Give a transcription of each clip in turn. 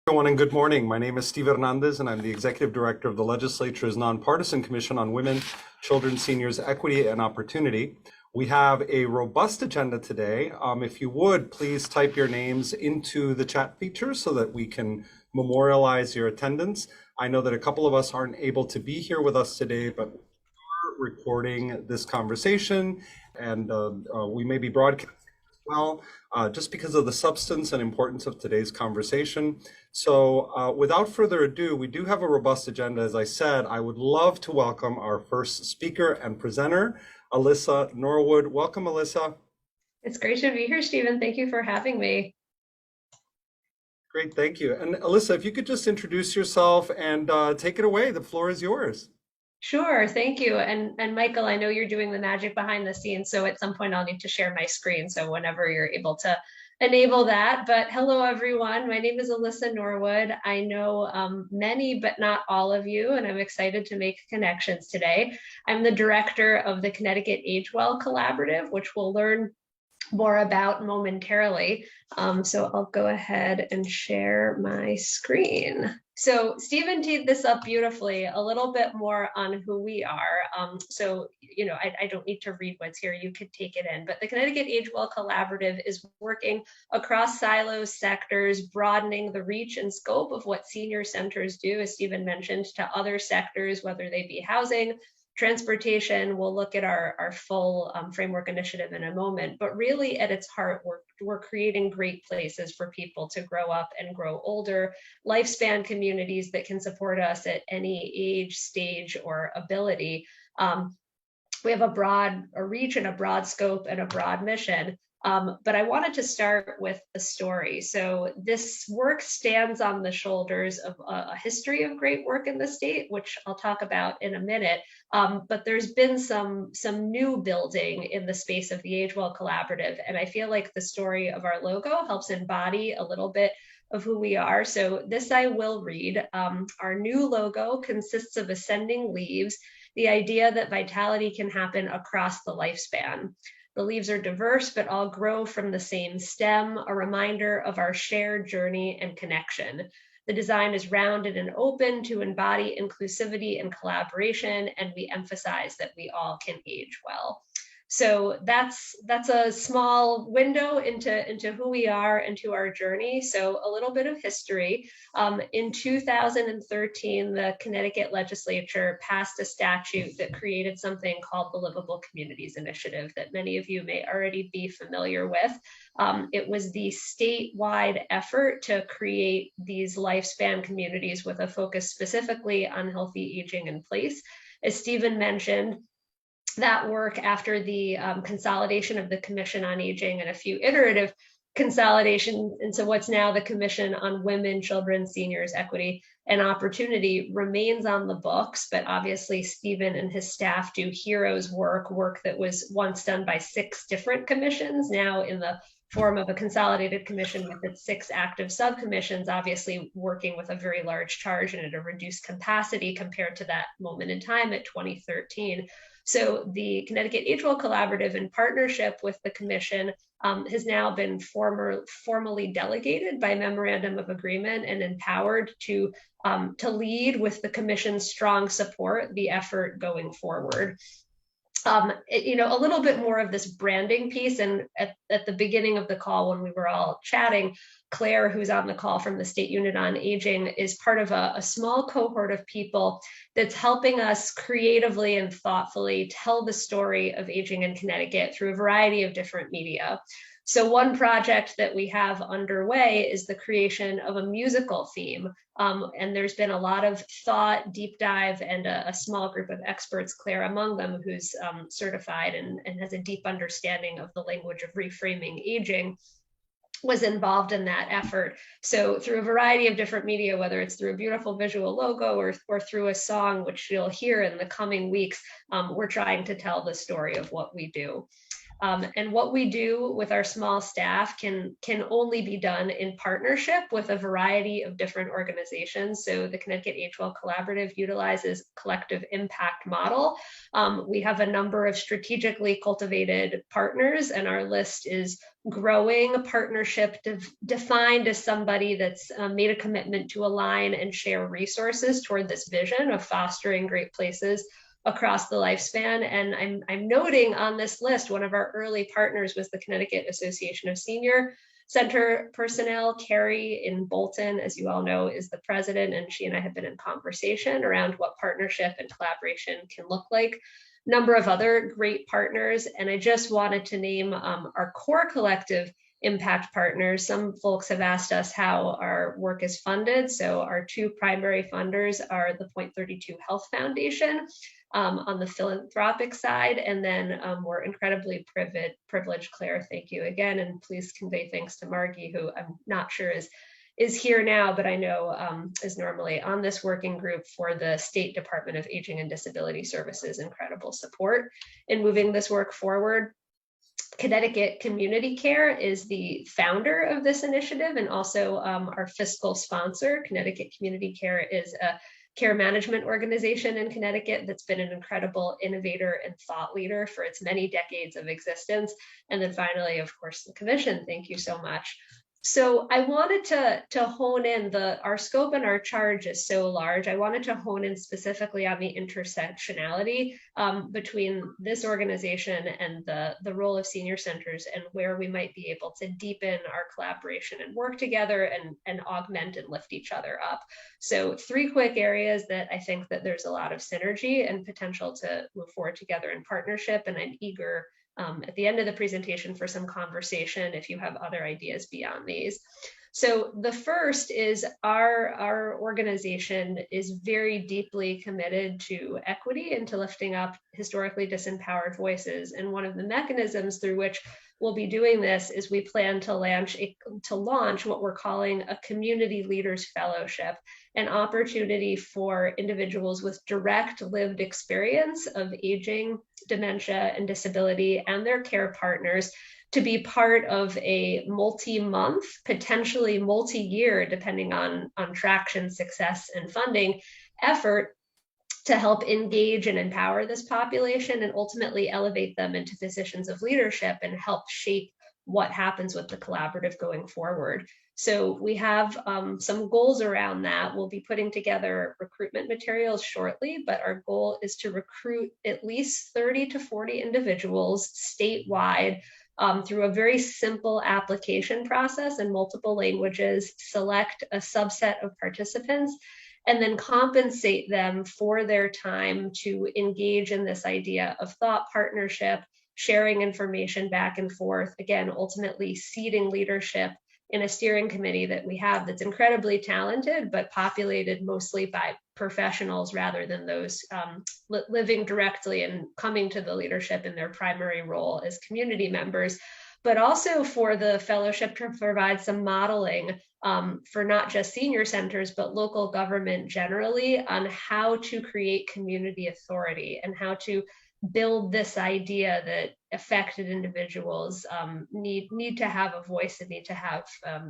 Everyone, and good morning. My name is Steve Hernandez, and I'm the Executive Director of the Legislature's Nonpartisan Commission on Women, Children, Seniors, Equity, and Opportunity. We have a robust agenda today. If you would, please type your names into the chat feature so that we can memorialize your attendance. I know that a couple of us aren't able to be here with us today, but we're recording this conversation, and we may be broadcasting well, just because of the substance and importance of today's conversation. So without further ado, we do have a robust agenda. As I said, I would love to welcome our first speaker and presenter, Alyssa Norwood. Welcome, Alyssa. It's great to be here, Stephen. Thank you for having me. Great, thank you. And Alyssa, if you could just introduce yourself and take it away, the floor is yours. Sure, thank you. And Michael, I know you're doing the magic behind the scenes, so at some point I'll need to share my screen. So whenever you're able to enable that. But hello, everyone. My name is Alyssa Norwood. I know many, but not all of you, and I'm excited to make connections today. I'm the director of the Connecticut Age Well Collaborative, which we'll learn more about momentarily. So I'll go ahead and share my screen. So Stephen teed this up beautifully, a little bit more on who we are. So, I don't need to read what's here, you could take it in, but the Connecticut Age Well Collaborative is working across silos, sectors, broadening the reach and scope of what senior centers do, as Stephen mentioned, to other sectors, whether they be housing, transportation. We'll look at our full framework initiative in a moment, but really at its heart, we're creating great places for people to grow up and grow older, lifespan communities that can support us at any age, stage, or ability. We have a reach and a broad scope and a broad mission. But I wanted to start with a story. So this work stands on the shoulders of a history of great work in the state, which I'll talk about in a minute. But there's been some new building in the space of the Age Well Collaborative. And I feel like the story of our logo helps embody a little bit of who we are. So this I will read. Our new logo consists of ascending leaves, the idea that vitality can happen across the lifespan. The leaves are diverse, but all grow from the same stem, a reminder of our shared journey and connection. The design is rounded and open to embody inclusivity and collaboration, and we emphasize that we all can age well. So that's a small window into who we are and to our journey. So a little bit of history. In 2013, the Connecticut legislature passed a statute that created something called the Livable Communities Initiative that many of you may already be familiar with. It was the statewide effort to create these lifespan communities with a focus specifically on healthy aging in place. As Stephen mentioned, that work after the consolidation of the Commission on Aging and a few iterative consolidations into what's now the Commission on Women, Children, Seniors, Equity, and Opportunity remains on the books, but obviously Stephen and his staff do heroes work that was once done by 6 different commissions, now in the form of a consolidated commission with its 6 active subcommissions, obviously working with a very large charge and at a reduced capacity compared to that moment in time at 2013. So the Connecticut Age Well Collaborative, in partnership with the Commission, has now been formally delegated by memorandum of agreement and empowered to lead, with the Commission's strong support, the effort going forward. A little bit more of this branding piece. And at the beginning of the call, when we were all chatting, Claire, who's on the call from the State Unit on Aging, is part of a small cohort of people that's helping us creatively and thoughtfully tell the story of aging in Connecticut through a variety of different media. So one project that we have underway is the creation of a musical theme. And there's been a lot of thought, deep dive, and a small group of experts, Claire among them, who's certified and has a deep understanding of the language of reframing aging, was involved in that effort. So through a variety of different media, whether it's through a beautiful visual logo or through a song, which you'll hear in the coming weeks, we're trying to tell the story of what we do. And what we do with our small staff can only be done in partnership with a variety of different organizations. So the Connecticut Age-Well Collaborative utilizes collective impact model. We have a number of strategically cultivated partners, and our list is growing. Partnership defined as somebody that's made a commitment to align and share resources toward this vision of fostering great places across the lifespan. And I'm noting on this list, one of our early partners was the Connecticut Association of Senior Center Personnel. Carrie in Bolton, as you all know, is the president, and she and I have been in conversation around what partnership and collaboration can look like. Number of other great partners, and I just wanted to name our core collective impact partners. Some folks have asked us how our work is funded. So our two primary funders are the Point 32 Health Foundation on the philanthropic side, and then we're incredibly privileged. Claire, thank you again, and please convey thanks to Margie, who I'm not sure is here now, but I know is normally on this working group for the State Department of Aging and Disability Services. Incredible support in moving this work forward. Connecticut Community Care is the founder of this initiative and also our fiscal sponsor. Connecticut Community Care is a care management organization in Connecticut that's been an incredible innovator and thought leader for its many decades of existence. And then finally, of course, the Commission. Thank you so much. So I wanted to hone in our scope and our charge is so large. I wanted to hone in specifically on the intersectionality between this organization and the role of senior centers, and where we might be able to deepen our collaboration and work together and augment and lift each other up. So 3 quick areas that I think that there's a lot of synergy and potential to move forward together in partnership, and I'm eager at the end of the presentation for some conversation if you have other ideas beyond these. So the first is our organization is very deeply committed to equity and to lifting up historically disempowered voices. And one of the mechanisms through which we'll be doing this is we plan to launch what we're calling a Community Leaders Fellowship, an opportunity for individuals with direct lived experience of aging, dementia, and disability, and their care partners to be part of a multi-month, potentially multi-year, depending on traction, success, and funding effort to help engage and empower this population and ultimately elevate them into positions of leadership and help shape what happens with the collaborative going forward. So we have some goals around that. We'll be putting together recruitment materials shortly, but our goal is to recruit at least 30 to 40 individuals statewide through a very simple application process in multiple languages, select a subset of participants, and then compensate them for their time to engage in this idea of thought partnership, sharing information back and forth, again, ultimately seeding leadership in a steering committee that we have that's incredibly talented, but populated mostly by professionals rather than those living directly and coming to the leadership in their primary role as community members, but also for the fellowship to provide some modeling for not just senior centers, but local government generally on how to create community authority and how to build this idea that affected individuals need to have a voice and need to have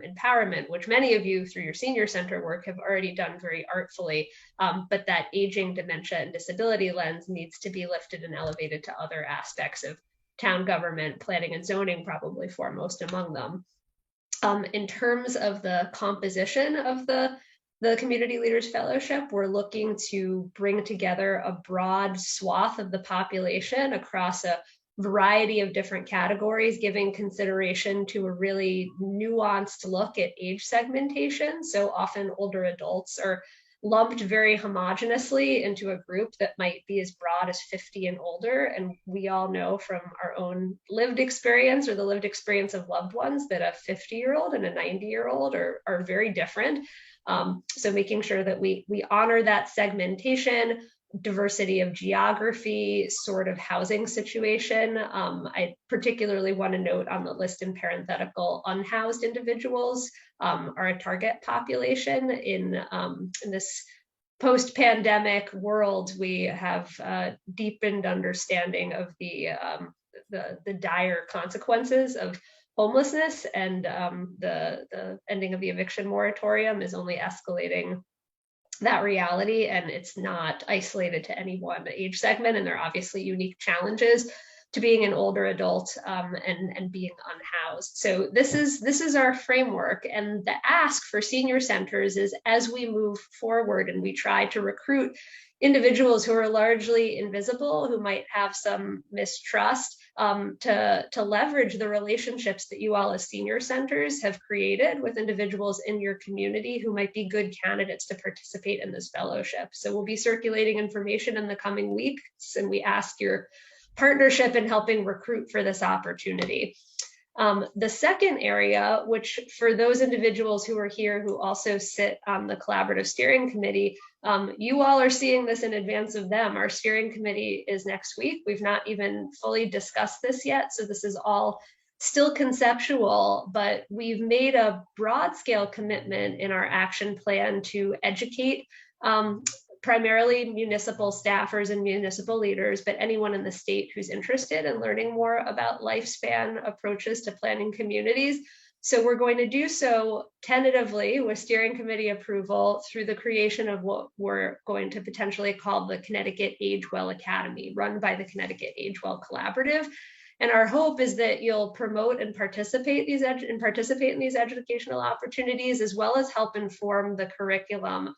empowerment, which many of you through your senior center work have already done very artfully, but that aging, dementia, and disability lens needs to be lifted and elevated to other aspects of town government, planning and zoning, probably foremost among them. In terms of the composition of the Community Leaders Fellowship, we're looking to bring together a broad swath of the population across a variety of different categories, giving consideration to a really nuanced look at age segmentation. So often older adults are lumped very homogenously into a group that might be as broad as 50 and older. And we all know from our own lived experience or the lived experience of loved ones that a 50-year-old and a 90-year-old are very different. So making sure that we honor that segmentation, diversity of geography, sort of housing situation. I particularly want to note on the list in parenthetical, unhoused individuals are a target population in this post-pandemic world. We have a deepened understanding of the the dire consequences of homelessness, and the ending of the eviction moratorium is only escalating that reality, and it's not isolated to any one age segment, and there are obviously unique challenges to being an older adult and being unhoused. So this is our framework, and the ask for senior centers is, as we move forward and we try to recruit individuals who are largely invisible, who might have some mistrust, to leverage the relationships that you all as senior centers have created with individuals in your community who might be good candidates to participate in this fellowship. So we'll be circulating information in the coming weeks, and we ask your partnership in helping recruit for this opportunity. The second area, which for those individuals who are here who also sit on the collaborative steering committee, you all are seeing this in advance of them. Our steering committee is next week. We've not even fully discussed this yet, so this is all still conceptual, but we've made a broad scale commitment in our action plan to educate primarily municipal staffers and municipal leaders, but anyone in the state who's interested in learning more about lifespan approaches to planning communities. So we're going to do so tentatively with steering committee approval through the creation of what we're going to potentially call the Connecticut Age Well Academy, run by the Connecticut Age Well Collaborative. And our hope is that you'll promote and participate in these educational opportunities, as well as help inform the curriculum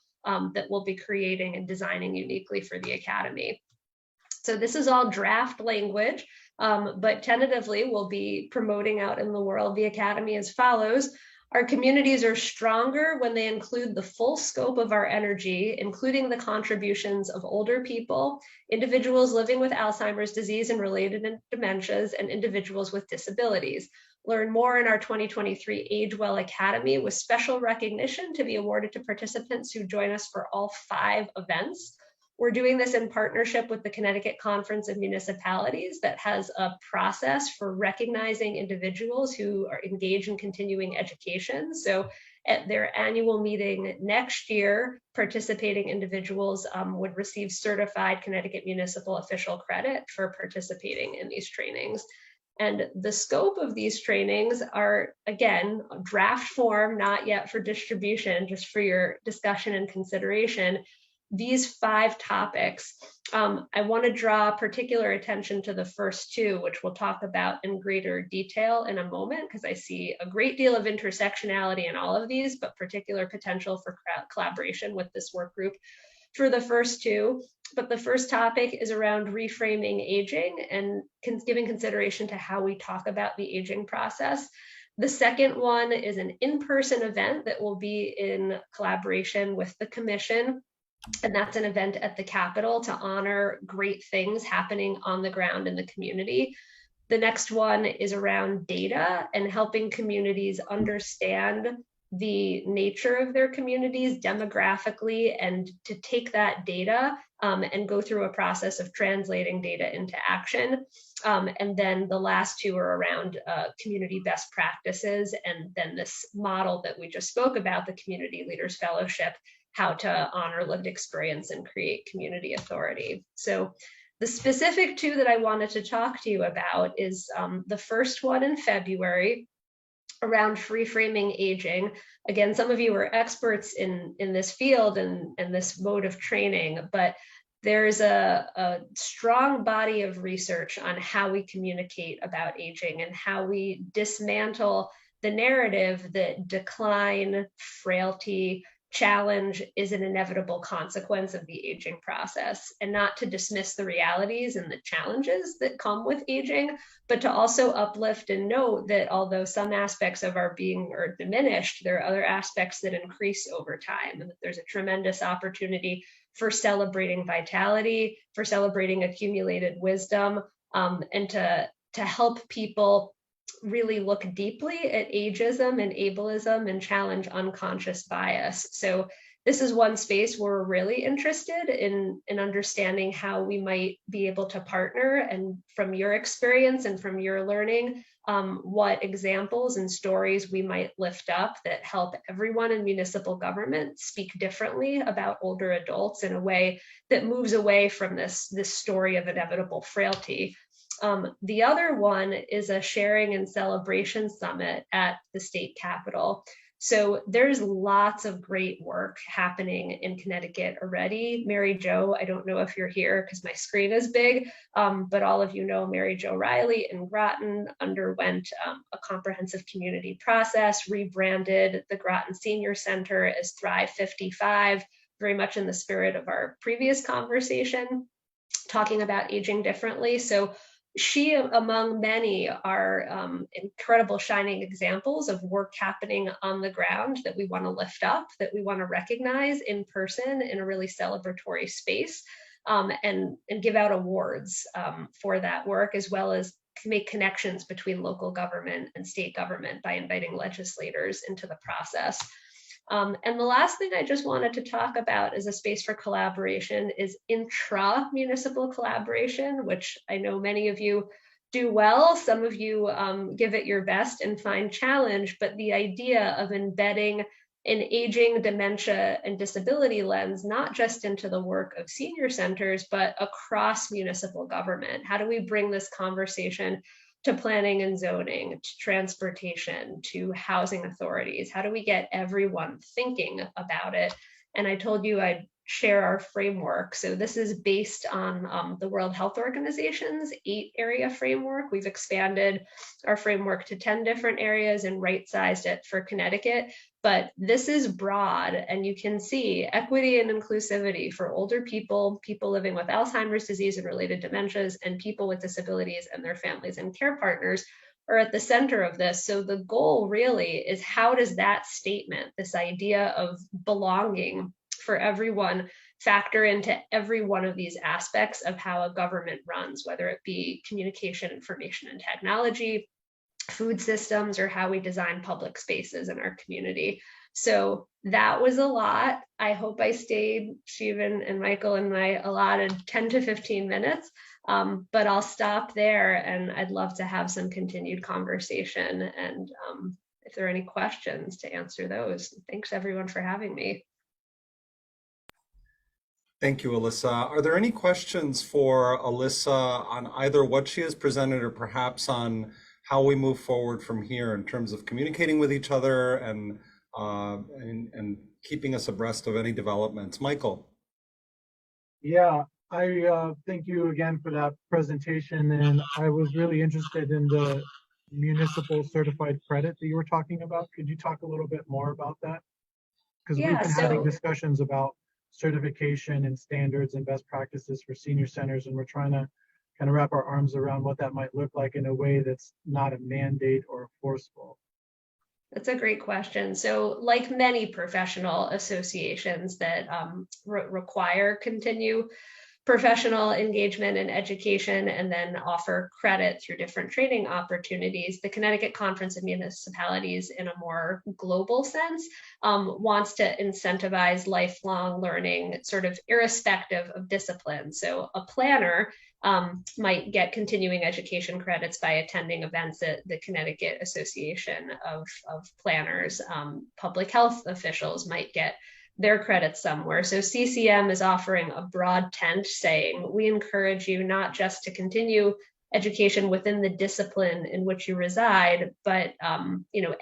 that we'll be creating and designing uniquely for the Academy. So this is all draft language, but tentatively we'll be promoting out in the world the Academy as follows. Our communities are stronger when they include the full scope of our energy, including the contributions of older people, individuals living with Alzheimer's disease and related dementias, and individuals with disabilities. Learn more in our 2023 Age Well Academy, with special recognition to be awarded to participants who join us for all 5 events. We're doing this in partnership with the Connecticut Conference of Municipalities that has a process for recognizing individuals who are engaged in continuing education. So at their annual meeting next year, participating individuals would receive certified Connecticut municipal official credit for participating in these trainings. And the scope of these trainings are, again, draft form, not yet for distribution, just for your discussion and consideration. These 5 topics, I want to draw particular attention to the first 2, which we'll talk about in greater detail in a moment, because I see a great deal of intersectionality in all of these, but particular potential for collaboration with this work group for the first 2. But the first topic is around reframing aging and giving consideration to how we talk about the aging process. The second one is an in-person event that will be in collaboration with the Commission, and that's an event at the Capitol to honor great things happening on the ground in the community. The next one is around data and helping communities understand the nature of their communities demographically, and to take that data and go through a process of translating data into action. And then the last 2 are around community best practices, and then this model that we just spoke about, the Community Leaders Fellowship, how to honor lived experience and create community authority. So the specific 2 that I wanted to talk to you about is the first one in February, around reframing aging. Again, some of you are experts in this field and this mode of training, but there's a strong body of research on how we communicate about aging and how we dismantle the narrative that decline, frailty, challenge is an inevitable consequence of the aging process, and not to dismiss the realities and the challenges that come with aging, but to also uplift and note that although some aspects of our being are diminished, there are other aspects that increase over time, and that there's a tremendous opportunity for celebrating vitality, for celebrating accumulated wisdom, and to help people really look deeply at ageism and ableism and challenge unconscious bias. So this is one space where we're really interested in understanding how we might be able to partner, and from your experience and from your learning, what examples and stories we might lift up that help everyone in municipal government speak differently about older adults in a way that moves away from this story of inevitable frailty. The other one is a sharing and celebration summit at the state capitol. So there's lots of great work happening in Connecticut already. Mary Jo, I don't know if you're here because my screen is big, but all of you know Mary Jo Riley in Groton underwent a comprehensive community process, rebranded the Groton Senior Center as Thrive 55, very much in the spirit of our previous conversation, talking about aging differently. So she, among many, are incredible shining examples of work happening on the ground that we want to lift up, that we want to recognize in person in a really celebratory space, and give out awards for that work, as well as make connections between local government and state government by inviting legislators into the process. And the last thing I just wanted to talk about as a space for collaboration is intra-municipal collaboration, which I know many of you do well. Some of you give it your best and find challenge, but the idea of embedding an aging, dementia, and disability lens, not just into the work of senior centers, but across municipal government. How do we bring this conversation to planning and zoning, to transportation, to housing authorities? How do we get everyone thinking about it? And I told you I'd share our framework. So this is based on the World Health Organization's 8-area framework. We've expanded our framework to 10 different areas and right-sized it for Connecticut. But this is broad, and you can see equity and inclusivity for older people, people living with Alzheimer's disease and related dementias, and people with disabilities and their families and care partners are at the center of this. So the goal really is, how does that statement, this idea of belonging for everyone, factor into every one of these aspects of how a government runs, whether it be communication, information, and technology, food systems, or how we design public spaces in our community. So that was a lot. I hope I stayed, Stephen and Michael, in my allotted 10 to 15 minutes, but I'll stop there, and I'd love to have some continued conversation, and if there are any questions, to answer those. Thanks everyone for having me. Thank you, Alyssa. Are there any questions for Alyssa on either what she has presented or perhaps on how we move forward from here in terms of communicating with each other and keeping us abreast of any developments? Michael. Yeah, I thank you again for that presentation, and I was really interested in the municipal certified credit that you were talking about. Could you talk a little bit more about that? Because we've been having discussions about certification and standards and best practices for senior centers, and we're trying to kind of wrap our arms around what that might look like in a way that's not a mandate or forceful. That's a great question. So, like many professional associations that require continue professional engagement and education, and then offer credit through different training opportunities, the Connecticut Conference of Municipalities, in a more global sense, wants to incentivize lifelong learning, sort of irrespective of discipline. So a planner might get continuing education credits by attending events at the Connecticut Association of Planners. Public health officials might get their credits somewhere. So CCM is offering a broad tent saying, we encourage you not just to continue education within the discipline in which you reside, but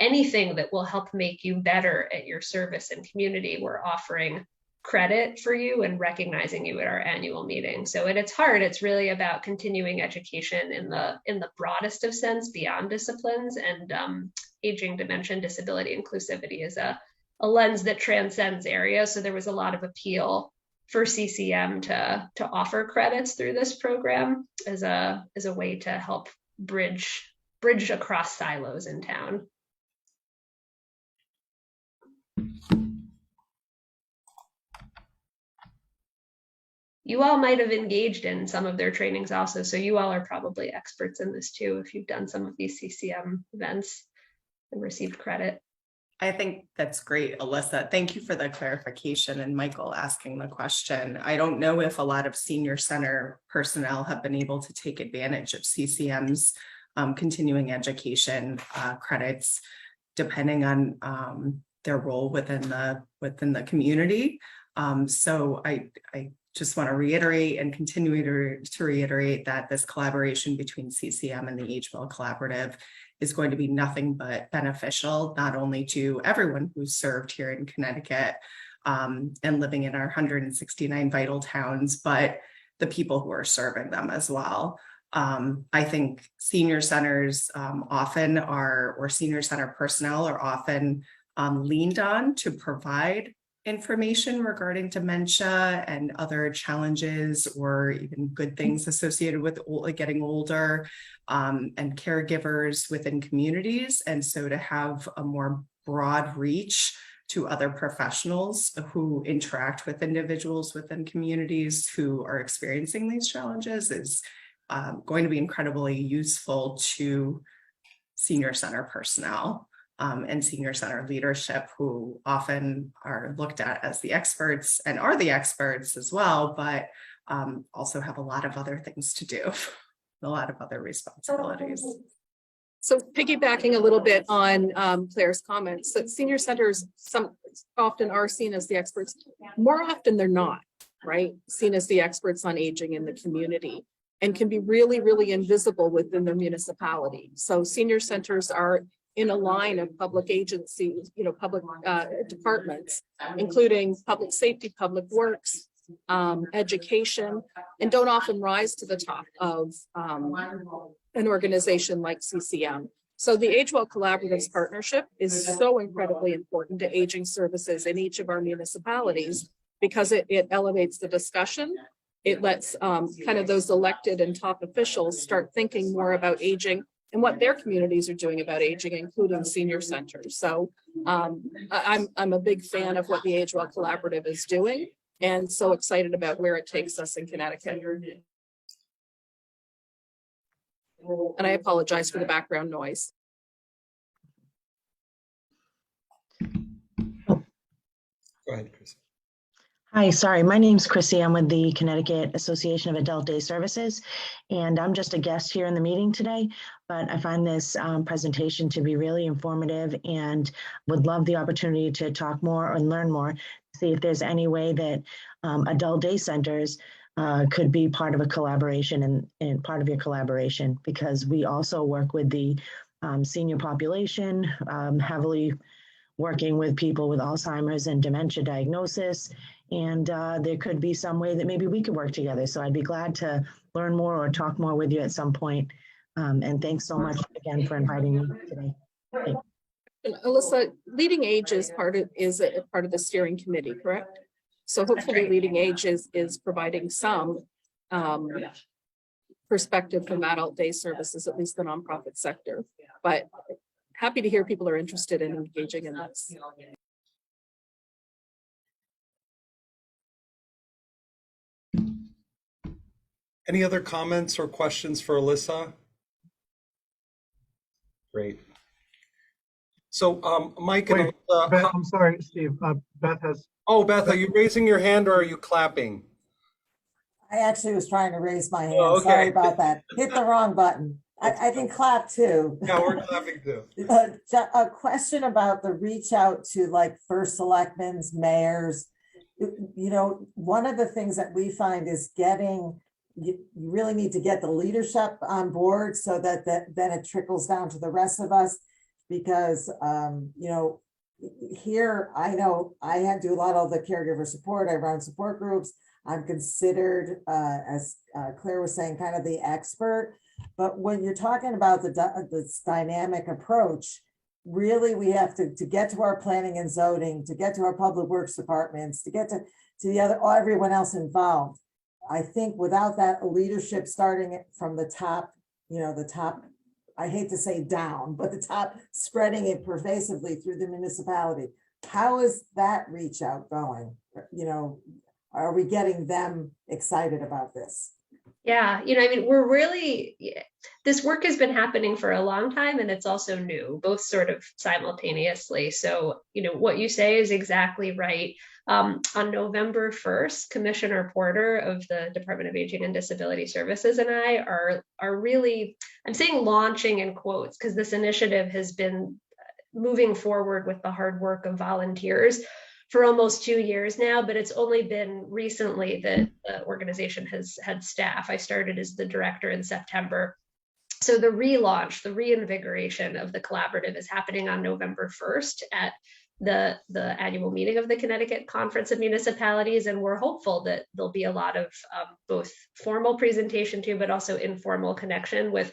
anything that will help make you better at your service and community, we're offering credit for you and recognizing you at our annual meeting. So at its heart, it's really about continuing education in the broadest of sense, beyond disciplines, and aging, dementia, and disability inclusivity is a lens that transcends areas. So there was a lot of appeal for CCM to offer credits through this program as a way to help bridge across silos in town. You all might have engaged in some of their trainings also, so you all are probably experts in this too, if you've done some of these CCM events and received credit. I think that's great, Alyssa. Thank you for the clarification, and Michael asking the question. I don't know if a lot of senior center personnel have been able to take advantage of CCM's continuing education credits, depending on their role within the community. So I just want to reiterate and continue to reiterate that this collaboration between CCM and the Age Well Collaborative is going to be nothing but beneficial, not only to everyone who's served here in Connecticut and living in our 169 vital towns, but the people who are serving them as well. I think senior centers often are, or senior center personnel are often leaned on to provide information regarding dementia and other challenges or even good things associated with getting older and caregivers within communities. And so to have a more broad reach to other professionals who interact with individuals within communities who are experiencing these challenges is going to be incredibly useful to senior center personnel and senior center leadership, who often are looked at as the experts and are the experts as well, but also have a lot of other things to do, a lot of other responsibilities. So piggybacking a little bit on Claire's comments, that senior centers often are seen as the experts. More often they're not, right? Seen as the experts on aging in the community, and can be really, really invisible within their municipality. So senior centers are in a line of public agencies, public departments, including public safety, public works, education, and don't often rise to the top of an organization like CCM. So the Age Well Collaborative's partnership is so incredibly important to aging services in each of our municipalities, because it elevates the discussion. It lets kind of those elected and top officials start thinking more about aging and what their communities are doing about aging, including senior centers. So I'm a big fan of what the Age Well Collaborative is doing, and so excited about where it takes us in Connecticut. And I apologize for the background noise. Go ahead, Chris. Hi, sorry, my name's Chrissy. I'm with the Connecticut Association of Adult Day Services, and I'm just a guest here in the meeting today, but I find this presentation to be really informative and would love the opportunity to talk more and learn more, see if there's any way that adult day centers could be part of a collaboration and part of your collaboration, because we also work with the senior population, heavily working with people with Alzheimer's and dementia diagnosis. And there could be some way that maybe we could work together. So I'd be glad to learn more or talk more with you at some point. And thanks so much again for inviting me today. And Alyssa, Leading Age is part of the steering committee, correct? So hopefully Leading Age is providing some perspective from adult day services, at least the nonprofit sector. But happy to hear people are interested in engaging in this. Any other comments or questions for Alyssa? Great. So Mike and Wait, Alyssa, Beth, I'm sorry, Steve. Beth has. oh, Beth, are you raising your hand or are you clapping? I actually was trying to raise my hand. Oh, okay. Sorry about that. Hit the wrong button. I can clap too. Yeah, we're clapping too. A question about the reach out to like first selectmen's, mayors. One of the things that we find is you really need to get the leadership on board so that then it trickles down to the rest of us, because here I know I do a lot of the caregiver support. I run support groups. I'm considered, as Claire was saying, kind of the expert. But when you're talking about this dynamic approach, really we have to get to our planning and zoning, to get to our public works departments, to get to everyone else involved. I think without that leadership starting from the top, the top, I hate to say down, but the top, spreading it pervasively through the municipality. How is that reach out going? Are we getting them excited about this? Yeah, this work has been happening for a long time, and it's also new, both sort of simultaneously. So, what you say is exactly right. On November 1st, Commissioner Porter of the Department of Aging and Disability Services and I are really, I'm saying launching in quotes, because this initiative has been moving forward with the hard work of volunteers for almost 2 years now, but it's only been recently that the organization has had staff. I started as the director in September. So the relaunch, the reinvigoration of the collaborative is happening on November 1st at the annual meeting of the Connecticut Conference of Municipalities. And we're hopeful that there'll be a lot of both formal presentation too, but also informal connection with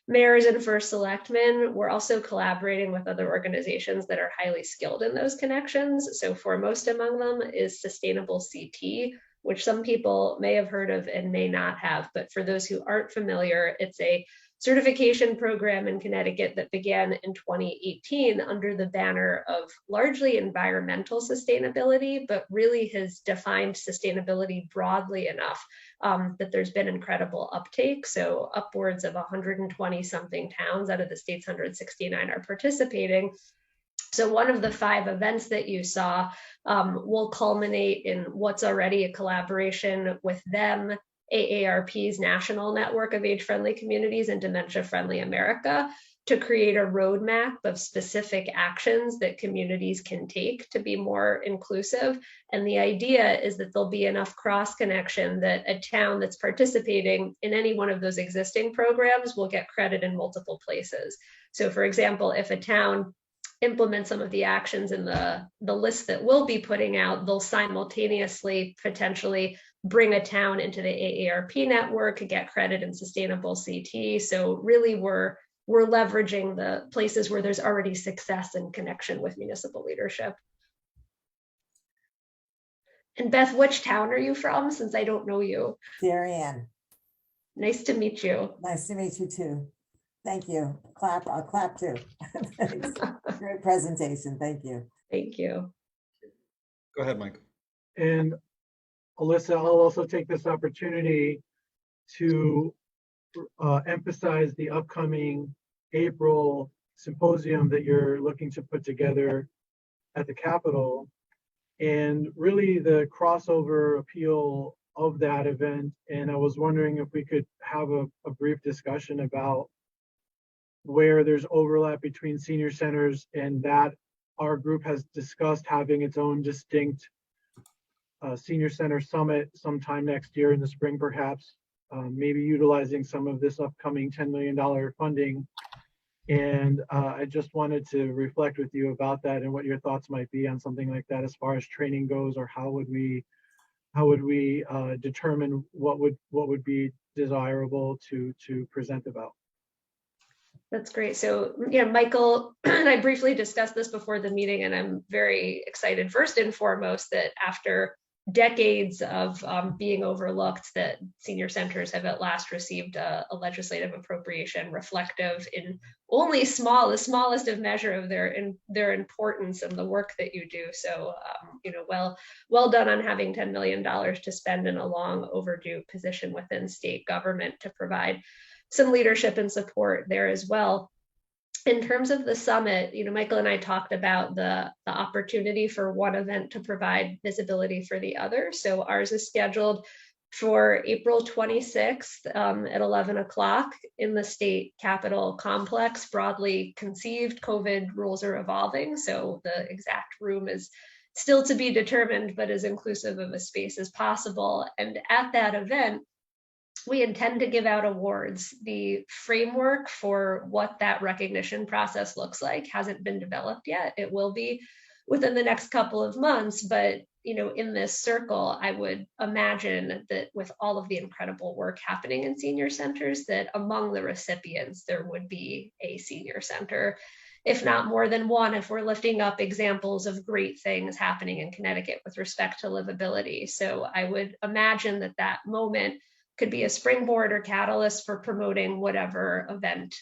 mayors and first selectmen. We're also collaborating with other organizations that are highly skilled in those connections. So foremost among them is Sustainable CT, which some people may have heard of and may not have. But for those who aren't familiar, it's a certification program in Connecticut that began in 2018 under the banner of largely environmental sustainability, but really has defined sustainability broadly enough that there's been incredible uptake. So upwards of 120 something towns out of the state's 169 are participating. So one of the 5 events that you saw will culminate in what's already a collaboration with them, AARP's national network of age-friendly communities and Dementia-Friendly America, to create a roadmap of specific actions that communities can take to be more inclusive. And the idea is that there'll be enough cross-connection that a town that's participating in any one of those existing programs will get credit in multiple places. So for example, if a town implement some of the actions in the list that we'll be putting out, they'll simultaneously potentially bring a town into the AARP network, get credit in Sustainable CT. So really we're leveraging the places where there's already success and connection with municipal leadership. And Beth, which town are you from, since I don't know you? Darien, Nice to meet you. nice to meet you too. Thank you. Clap, I'll clap too. Thanks. Great presentation, thank you. Thank you. Go ahead, Mike. And Alyssa, I'll also take this opportunity to emphasize the upcoming April symposium that you're looking to put together at the Capitol, and really the crossover appeal of that event. And I was wondering if we could have a brief discussion about where there's overlap between senior centers, and that our group has discussed having its own distinct senior center summit sometime next year in the spring, perhaps, maybe utilizing some of this upcoming $10 million funding. And I just wanted to reflect with you about that and what your thoughts might be on something like that as far as training goes, or how would we determine what would be desirable to present about. That's great. So, Michael and I briefly discussed this before the meeting, and I'm very excited, first and foremost, that after decades of being overlooked, that senior centers have at last received a legislative appropriation reflective in only the smallest of measure of their importance and the work that you do. So, well done on having $10 million to spend in a long overdue position within state government to provide some leadership and support there as well. In terms of the summit, Michael and I talked about the opportunity for one event to provide visibility for the other. So ours is scheduled for April 26th at 11 o'clock in the state capitol complex. Broadly conceived, COVID rules are evolving, so the exact room is still to be determined, but as inclusive of a space as possible. And at that event, we intend to give out awards. The framework for what that recognition process looks like hasn't been developed yet. It will be within the next couple of months, but in this circle, I would imagine that with all of the incredible work happening in senior centers, that among the recipients, there would be a senior center, if not more than one, if we're lifting up examples of great things happening in Connecticut with respect to livability. So I would imagine that moment could be a springboard or catalyst for promoting whatever event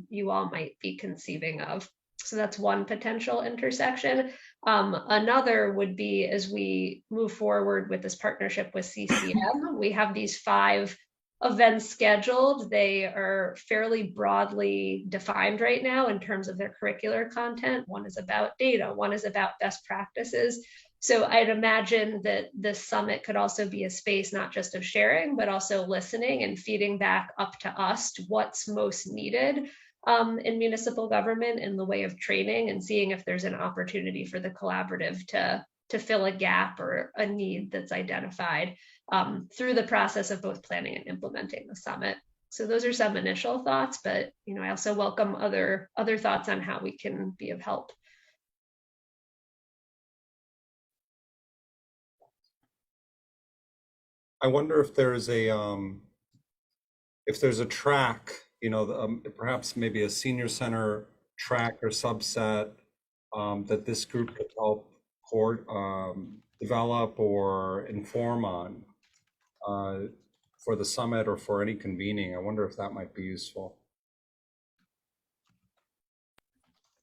you all might be conceiving of. So that's one potential intersection. Another would be, as we move forward with this partnership with CCM, we have these 5 events scheduled. They are fairly broadly defined right now in terms of their curricular content. One is about data, one is about best practices. So I'd imagine that this summit could also be a space not just of sharing, but also listening and feeding back up to us to what's most needed in municipal government in the way of training, and seeing if there's an opportunity for the collaborative to fill a gap or a need that's identified through the process of both planning and implementing the summit. So those are some initial thoughts, but I also welcome other thoughts on how we can be of help. I wonder if there's a track, perhaps maybe a senior center track or subset that this group could help develop or inform on for the summit or for any convening. I wonder if that might be useful.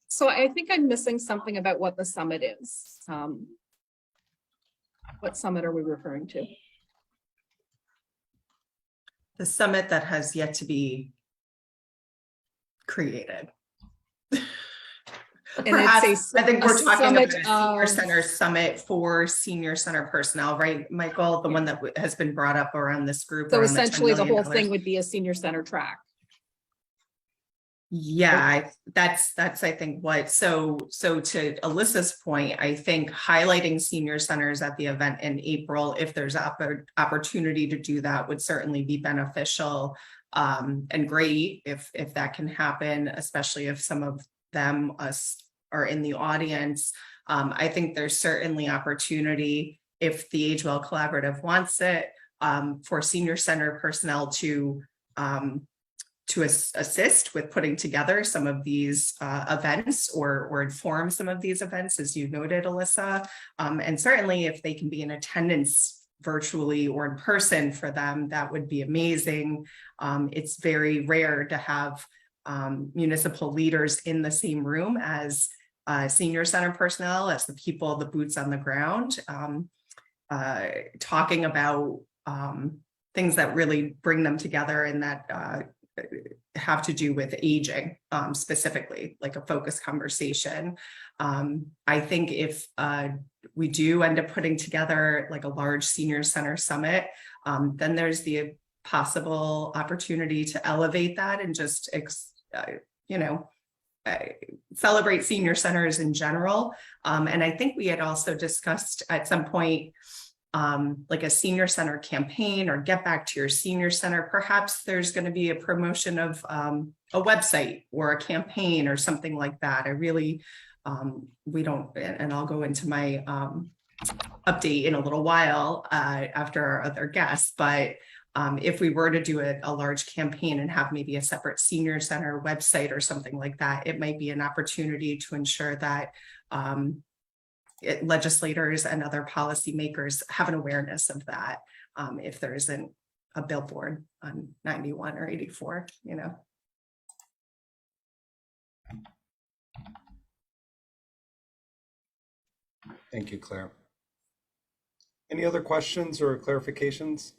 So I think I'm missing something about what the summit is. What summit are we referring to? The summit that has yet to be created. And Perhaps, I think we're talking about a summit senior center summit for senior center personnel, right, Michael? The one that has been brought up around this group. So around essentially the $10 whole million. thing would be a senior center track. Yeah, that's I think what, so to Alyssa's point, I think highlighting senior centers at the event in April, if there's opportunity to do that, would certainly be beneficial and great if that can happen, especially if some of them are in the audience. I think there's certainly opportunity if the Age Well Collaborative wants it for senior center personnel to assist with putting together some of these events or inform some of these events, as you noted, Alyssa. And certainly if they can be in attendance virtually or in person for them, that would be amazing. It's very rare to have municipal leaders in the same room as senior center personnel, as the people, the boots on the ground, talking about things that really bring them together and that have to do with aging, specifically, like a focused conversation. I think if we do end up putting together like a large senior center summit, then there's the possible opportunity to elevate that and just, celebrate senior centers in general. And I think we had also discussed at some point, like a senior center campaign or get back to your senior center. Perhaps there's going to be a promotion of a website or a campaign or something like that. I really, we don't, and I'll go into my update in a little while after our other guests, but if we were to do a large campaign and have maybe a separate senior center website or something like that, it might be an opportunity to ensure that legislators and other policymakers have an awareness of that, if there isn't a billboard on 91 or 84, Thank you, Claire. Any other questions or clarifications?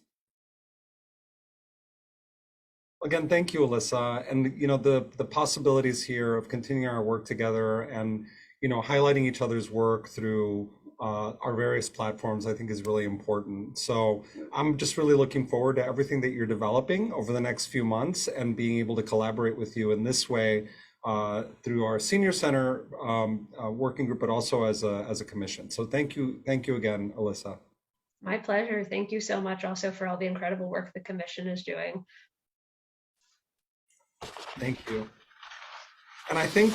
Again, thank you, Alyssa. And the possibilities here of continuing our work together and highlighting each other's work through our various platforms, I think is really important. So I'm just really looking forward to everything that you're developing over the next few months and being able to collaborate with you in this way through our senior center working group, but also as a commission. So thank you again, Alyssa. My pleasure. Thank you so much also for all the incredible work the commission is doing. Thank you. And I think,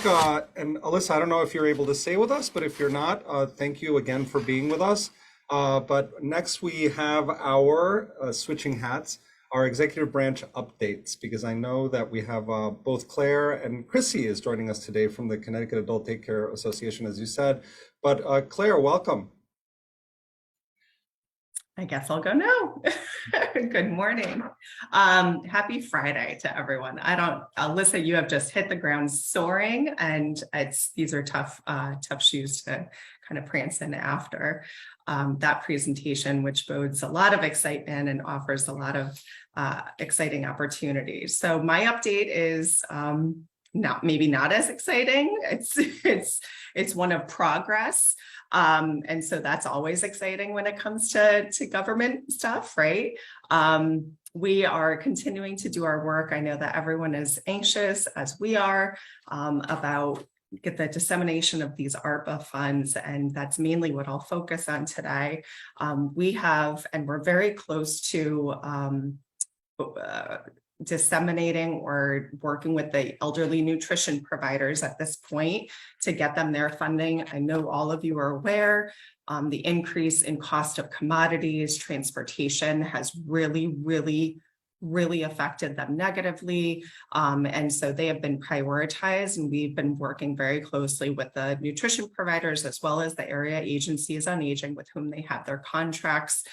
and Alyssa, I don't know if you're able to stay with us, but if you're not, thank you again for being with us. But next we have our, switching hats, our executive branch updates, because I know that we have both Claire and Chrissy is joining us today from the Connecticut Adult Daycare Association, as you said. But Claire, welcome. I guess I'll go now. Good morning. Happy Friday to everyone. Alyssa, you have just hit the ground soaring, and these are tough shoes to kind of prance in after that presentation, which bodes a lot of excitement and offers a lot of exciting opportunities. So my update is maybe not as exciting. It's one of progress. And so that's always exciting when it comes to government stuff, right? We are continuing to do our work. I know that everyone is anxious, as we are, about get the dissemination of these ARPA funds, and that's mainly what I'll focus on today. We have, and we're very close to disseminating or working with the elderly nutrition providers at this point to get them their funding. I know all of you are aware the increase in cost of commodities, transportation has really affected them negatively. And so they have been prioritized, and we've been working very closely with the nutrition providers as well as the area agencies on aging with whom they have their contracts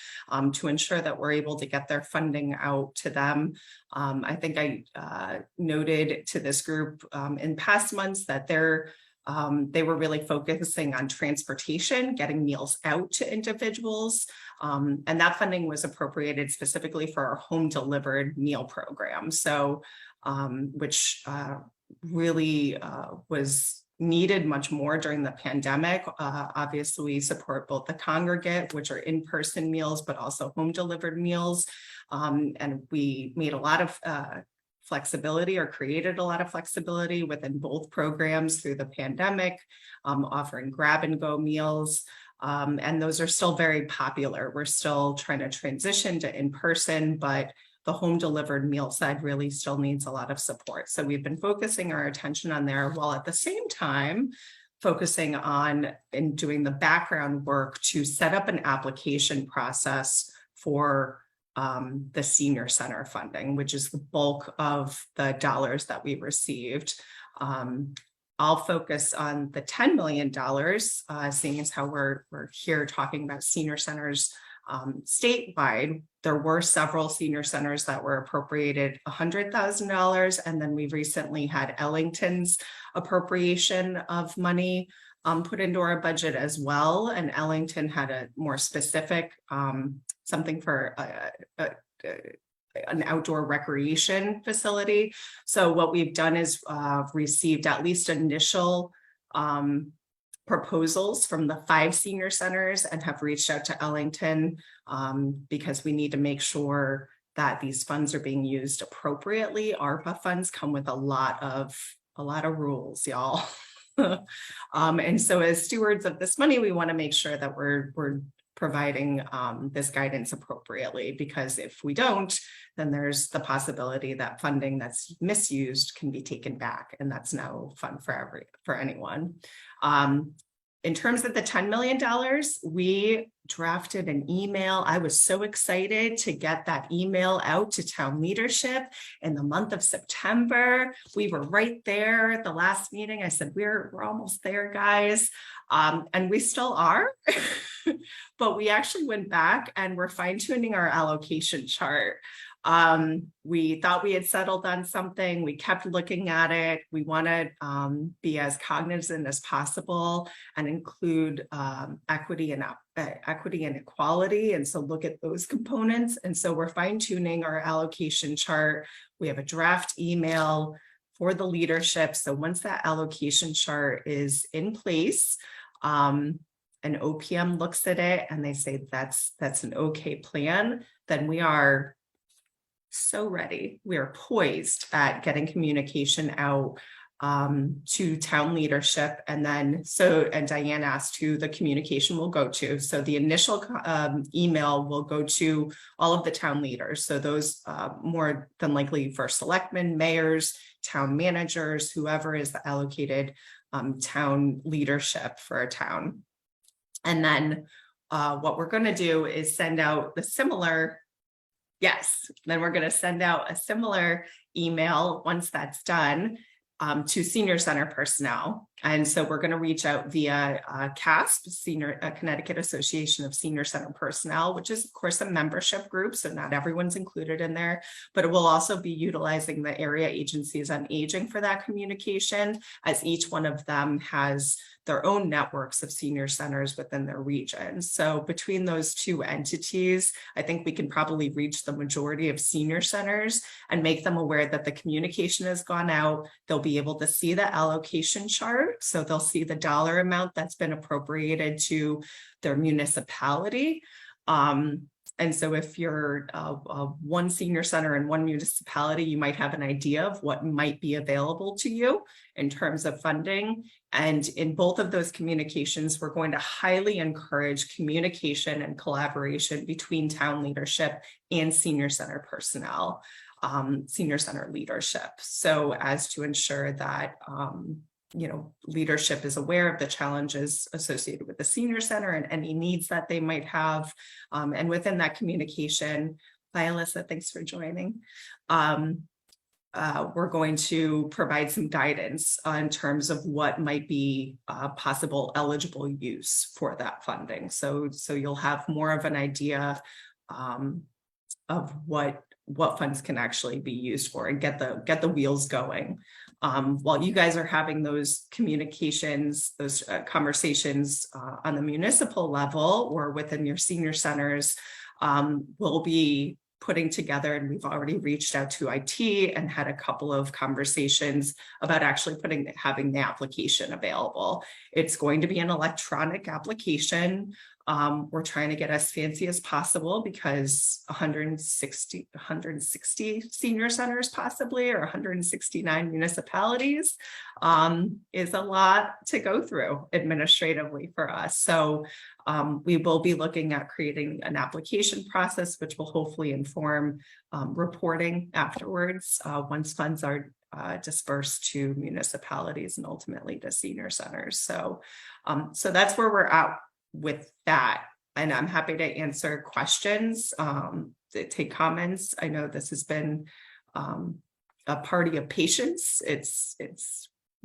to ensure that we're able to get their funding out to them. I think I noted to this group in past months that they were really focusing on transportation, getting meals out to individuals. And that funding was appropriated specifically for our home delivered meal program. So, which really was needed much more during the pandemic. Obviously, we support both the congregate, which are in-person meals, but also home delivered meals. And we made a lot of flexibility or created a lot of flexibility within both programs through the pandemic, offering grab and go meals. And those are still very popular. We're still trying to transition to in-person, but the home delivered meal side really still needs a lot of support. So we've been focusing our attention on there while at the same time focusing on and doing the background work to set up an application process for the senior center funding, which is the bulk of the dollars that we received. I'll focus on the $10 million, seeing as how we're here talking about senior centers statewide. There were several senior centers that were appropriated $100,000, and then we recently had Ellington's appropriation of money put into our budget as well. And Ellington had a more specific something for an outdoor recreation facility. So what we've done is received at least initial proposals from the 5 senior centers and have reached out to Ellington because we need to make sure that these funds are being used appropriately. ARPA funds come with a lot of rules, y'all. And so as stewards of this money, we want to make sure that we're providing this guidance appropriately, because if we don't, then there's the possibility that funding that's misused can be taken back, and that's no fun for anyone. In terms of the $10 million, we drafted an email. I was so excited to get that email out to town leadership in the month of September. We were right there at the last meeting. I said, we're almost there, guys. And we still are, but we actually went back and we're fine-tuning our allocation chart. We thought we had settled on something. We kept looking at it. We want to be as cognizant as possible and include equity and equality. And so look at those components. And so we're fine-tuning our allocation chart. We have a draft email for the leadership. So once that allocation chart is in place, an OPM looks at it and they say that's an okay plan, then we are so ready. We are poised at getting communication out to town leadership. And then, and Diane asked who the communication will go to. So the initial email will go to all of the town leaders. So those more than likely first selectmen, mayors, town managers, whoever is the allocated town leadership for a town. And then what we're going to do is send out the similar. Yes, then we're going to send out a similar email once that's done to senior center personnel. And so we're going to reach out via CASP, Connecticut Association of Senior Center Personnel, which is of course a membership group. So not everyone's included in there, but it will also be utilizing the area agencies on aging for that communication, as each one of them has their own networks of senior centers within their region. So between those two entities, I think we can probably reach the majority of senior centers and make them aware that the communication has gone out. They'll be able to see the allocation chart. So they'll see the dollar amount that's been appropriated to their municipality. And so if you're one senior center in one municipality, you might have an idea of what might be available to you in terms of funding. And in both of those communications, we're going to highly encourage communication and collaboration between town leadership and senior center personnel, senior center leadership. So as to ensure that leadership is aware of the challenges associated with the senior center and any needs that they might have. And within that communication, hi, Alyssa, thanks for joining. We're going to provide some guidance in terms of what might be possible eligible use for that funding. So you'll have more of an idea of what funds can actually be used for and get the wheels going. While you guys are having those communications, those conversations on the municipal level or within your senior centers, we'll be putting together, and we've already reached out to IT and had a couple of conversations about actually having the application available. It's going to be an electronic application. We're trying to get as fancy as possible because 160 senior centers possibly, or 169 municipalities is a lot to go through administratively for us. So we will be looking at creating an application process, which will hopefully inform reporting afterwards once funds are dispersed to municipalities and ultimately to senior centers. So that's where we're at with that. And I'm happy to answer questions, take comments. I know this has been a party of patience. It's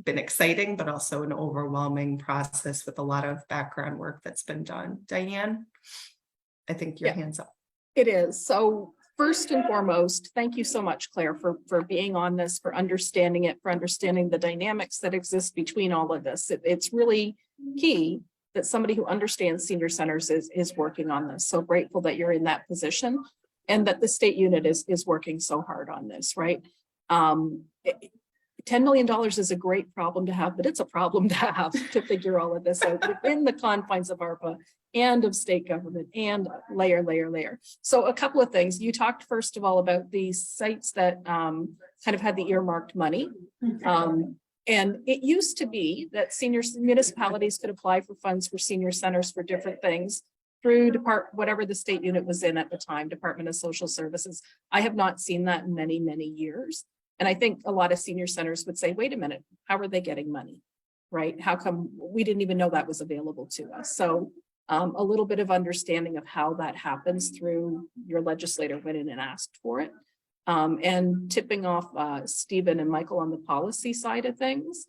been exciting, but also an overwhelming process with a lot of background work that's been done. Diane, I think your hand's up. It is. So first and foremost, thank you so much, Claire, for being on this, for understanding it, for understanding the dynamics that exist between all of this. It's really key that somebody who understands senior centers is working on this. So grateful that you're in that position and that the state unit is working so hard on this, right? $10 million is a great problem to have, but it's a problem to have to figure all of this out within the confines of ARPA and of state government and layer. So a couple of things. You talked first of all about the sites that kind of had the earmarked money. And it used to be that senior municipalities could apply for funds for senior centers for different things through whatever the state unit was in at the time, Department of Social Services. I have not seen that in many, many years. And I think a lot of senior centers would say, wait a minute, how are they getting money, right? How come we didn't even know that was available to us? So a little bit of understanding of how that happens through your legislator went in and asked for it. And tipping off Stephen and Michael on the policy side of things.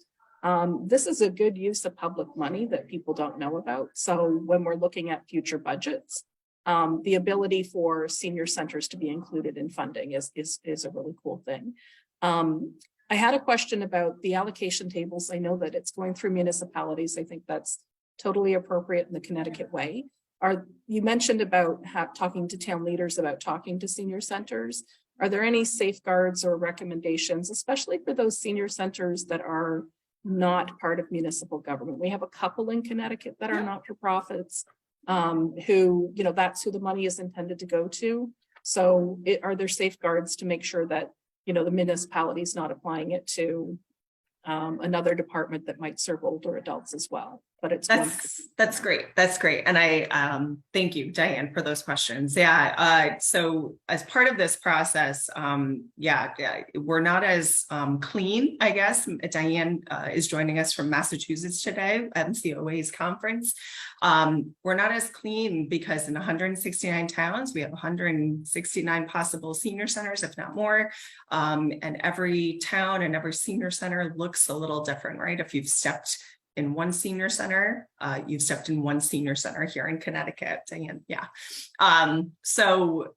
This is a good use of public money that people don't know about. So when we're looking at future budgets, the ability for senior centers to be included in funding is a really cool thing. I had a question about the allocation tables. I know that it's going through municipalities. I think that's totally appropriate in the Connecticut way. You mentioned about talking to town leaders about talking to senior centers. Are there any safeguards or recommendations, especially for those senior centers that are not part of municipal government? We have a couple in Connecticut that are not-for-profits who, that's who the money is intended to go to. So are there safeguards to make sure that, the municipality is not applying it to another department that might serve older adults as well? But that's great. That's great. And I thank you, Diane, for those questions. Yeah. So as part of this process, we're not as clean, I guess. Diane is joining us from Massachusetts today, MCOA's conference. We're not as clean because in 169 towns, we have 169 possible senior centers, if not more. And every town and every senior center looks a little different, right? If you've stepped in one senior center, you've stepped in one senior center here in Connecticut, Diane. Yeah. So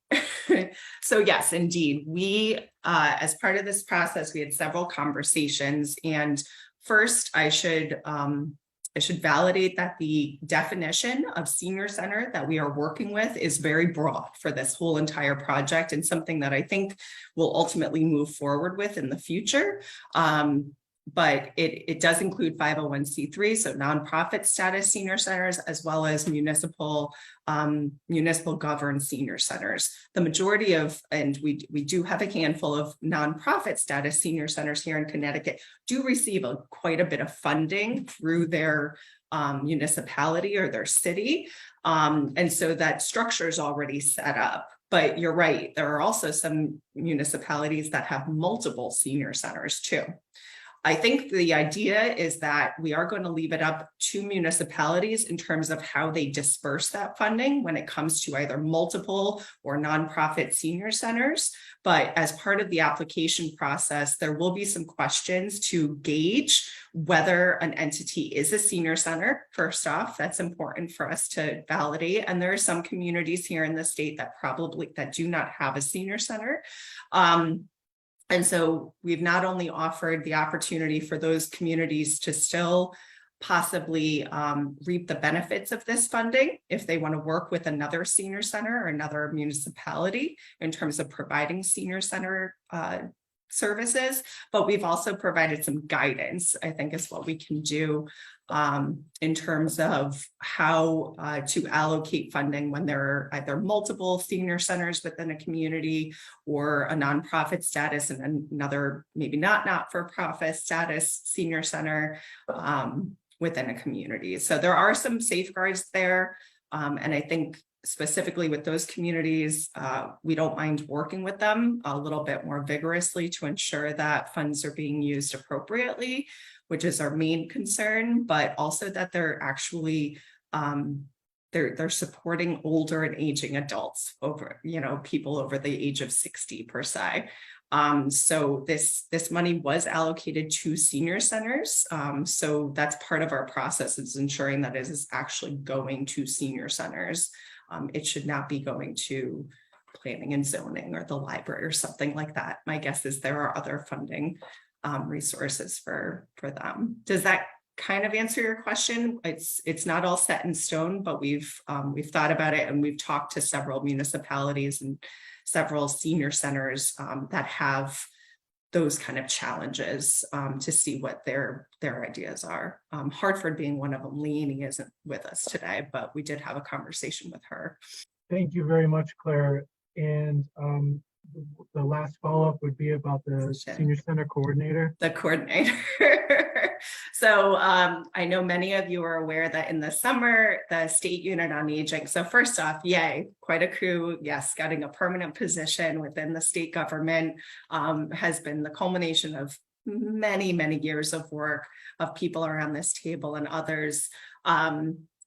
yes, indeed. We, as part of this process, we had several conversations. And first, I should validate that the definition of senior center that we are working with is very broad for this whole entire project and something that I think we'll ultimately move forward with in the future. but it does include 501c3, so nonprofit status senior centers, as well as municipal governed senior centers. The majority of, and we do have a handful of nonprofit status senior centers here in Connecticut, do receive quite a bit of funding through their municipality or their city. And so that structure is already set up. But you're right, there are also some municipalities that have multiple senior centers too. I think the idea is that we are going to leave it up to municipalities in terms of how they disperse that funding when it comes to either multiple or nonprofit senior centers. But as part of the application process, there will be some questions to gauge whether an entity is a senior center. First off, that's important for us to validate. And there are some communities here in the state that do not have a senior center. And so we've not only offered the opportunity for those communities to still possibly reap the benefits of this funding if they want to work with another senior center or another municipality in terms of providing senior center services, but we've also provided some guidance, I think is what we can do in terms of how to allocate funding when there are either multiple senior centers within a community or a nonprofit status and another maybe not-for-profit status senior center within a community. So there are some safeguards there. And I think specifically with those communities, we don't mind working with them a little bit more vigorously to ensure that funds are being used appropriately, which is our main concern, but also that they're actually they're supporting older and aging adults, over, people over the age of 60 per se. So this money was allocated to senior centers. So that's part of our process, is ensuring that it is actually going to senior centers. It should not be going to planning and zoning or the library or something like that. My guess is there are other funding resources for them. Does that kind of answer your question? It's not all set in stone, but we've thought about it, and we've talked to several municipalities and several senior centers that have those kind of challenges to see what their ideas are. Hartford being one of them. Leaney isn't with us today, but we did have a conversation with her. Thank you very much, Claire. And the last follow-up would be about the senior center coordinator. The coordinator. So I know many of you are aware that in the summer, the State Unit on Aging. So first off, yay, quite a coup. Yes, getting a permanent position within the state government has been the culmination of many, many years of work of people around this table and others,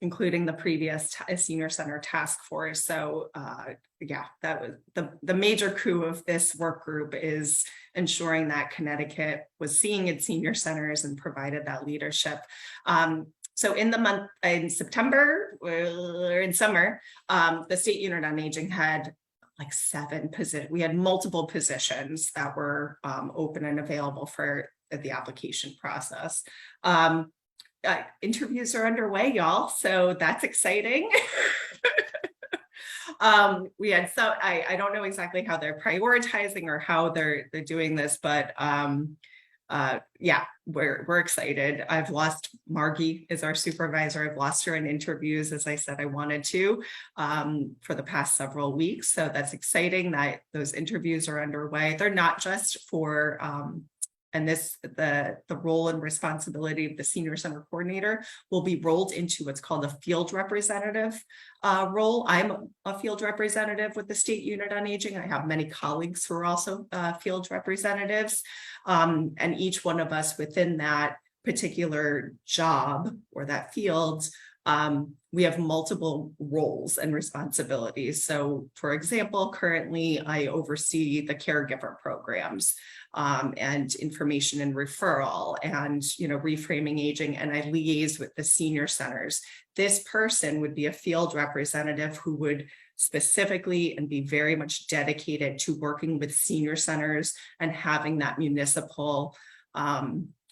including the previous senior center task force. So yeah, that was the major coup of this work group, is ensuring that Connecticut was seeing its senior centers and provided that leadership. So in September or in summer, the State Unit on Aging had like 7 positions. We had multiple positions that were open and available for the application process. Interviews are underway, y'all, so that's exciting. We had I don't know exactly how they're prioritizing or how they're doing this, but yeah, we're excited. I've lost Margie is our supervisor. I've lost her in interviews, as I said I wanted to, for the past several weeks. So that's exciting that those interviews are underway. They're not just for and the role and responsibility of the senior center coordinator will be rolled into what's called a field representative role. I'm a field representative with the State Unit on Aging. I have many colleagues who are also field representatives, and each one of us within that particular job or that field, we have multiple roles and responsibilities. So for example, currently I oversee the caregiver programs and information and referral and, reframing aging, and I liaise with the senior centers. This person would be a field representative who would specifically and be very much dedicated to working with senior centers and having that municipal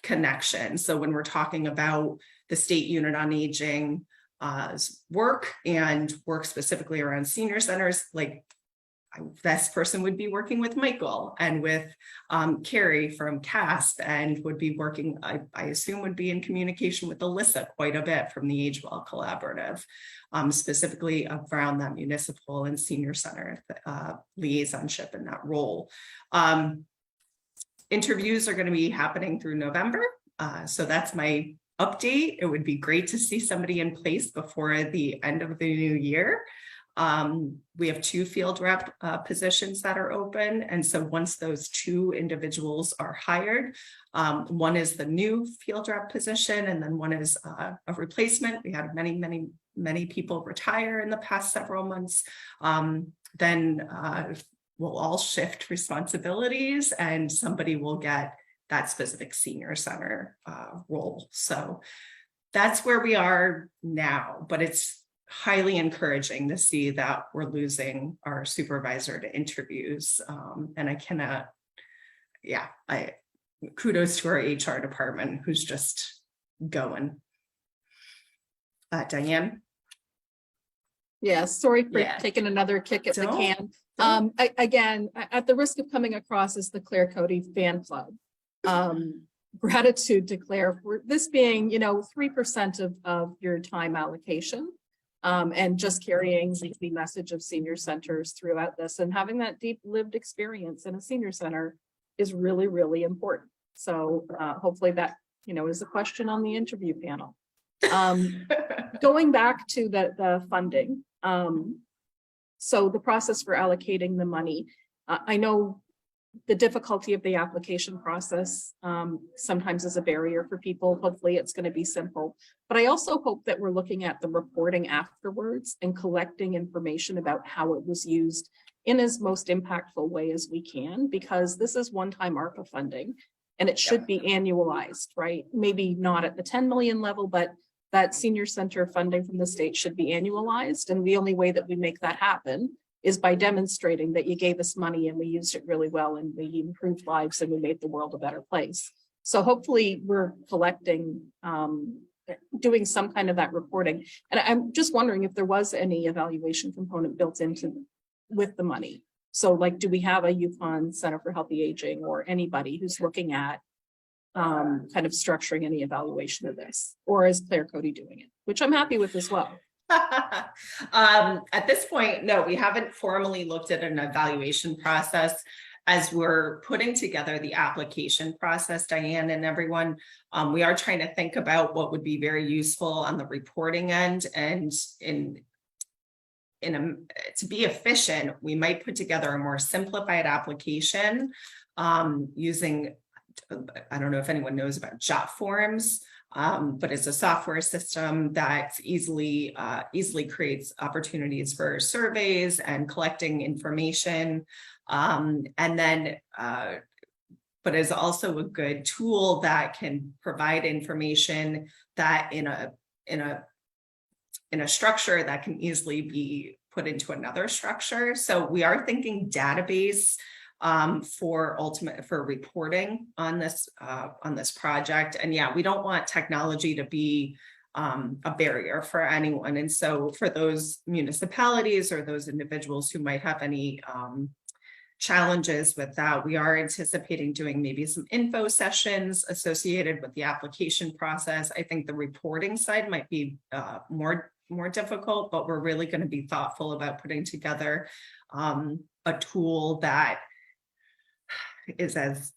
connection. So when we're talking about the State Unit on Aging work and work specifically around senior centers, like this person would be working with Michael and with Carrie from CAST, and would be working, I assume would be in communication with Alyssa quite a bit from the Age Well Collaborative, specifically around that municipal and senior center liaisonship in that role. Interviews are going to be happening through November. So that's my update. It would be great to see somebody in place before the end of the new year. We have 2 field rep positions that are open. And so once those 2 individuals are hired, one is the new field rep position, and then one is a replacement. We had many people retire in the past several months. Then we'll all shift responsibilities, and somebody will get that specific senior center role. So that's where we are now, but it's highly encouraging to see that we're losing our supervisor to interviews. And I cannot, kudos to our HR department who's just going. Diane? Yeah, sorry for Yeah. taking another kick at the Don't- can. Again, at the risk of coming across as the Claire Cody fan club, gratitude to Claire for this being, 3% of your time allocation. And just carrying the message of senior centers throughout this, and having that deep lived experience in a senior center is really, really important. So hopefully that, is a question on the interview panel. Going back to the funding. So the process for allocating the money, I know the difficulty of the application process sometimes is a barrier for people. Hopefully it's going to be simple, but I also hope that we're looking at the reporting afterwards and collecting information about how it was used in as most impactful way as we can, because this is one-time ARPA funding and it should be annualized, right? Maybe not at the 10 million level, but that senior center funding from the state should be annualized. And the only way that we make that happen is by demonstrating that you gave us money and we used it really well and we improved lives and we made the world a better place. So hopefully we're collecting, doing some kind of that reporting. And I'm just wondering if there was any evaluation component built into with the money. So like, do we have a Yukon Center for Healthy Aging or anybody who's looking at kind of structuring any evaluation of this? Or is Claire Cody doing it, which I'm happy with as well. At this point, no, we haven't formally looked at an evaluation process. As we're putting together the application process, Diane and everyone, we are trying to think about what would be very useful on the reporting end, and to be efficient, we might put together a more simplified application using, I don't know if anyone knows about Jot Forms. But it's a software system that easily creates opportunities for surveys and collecting information. And then, but is also a good tool that can provide information that in a structure that can easily be put into another structure. So we are thinking database for reporting on this project. And yeah, we don't want technology to be a barrier for anyone. And so for those municipalities or those individuals who might have any challenges with that, we are anticipating doing maybe some info sessions associated with the application process. I think the reporting side might be more difficult, but we're really going to be thoughtful about putting together a tool that is as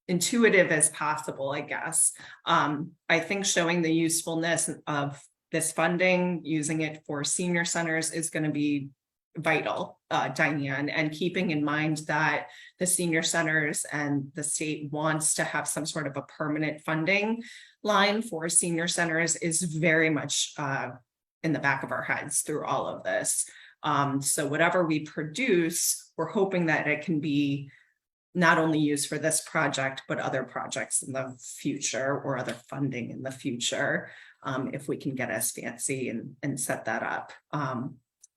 intuitive as possible, I guess. I think showing the usefulness of this funding, using it for senior centers is going to be vital, Diane, and keeping in mind that the senior centers and the state wants to have some sort of a permanent funding line for senior centers is very much in the back of our heads through all of this. So whatever we produce, we're hoping that it can be not only used for this project, but other projects in the future or other funding in the future, if we can get as fancy and set that up.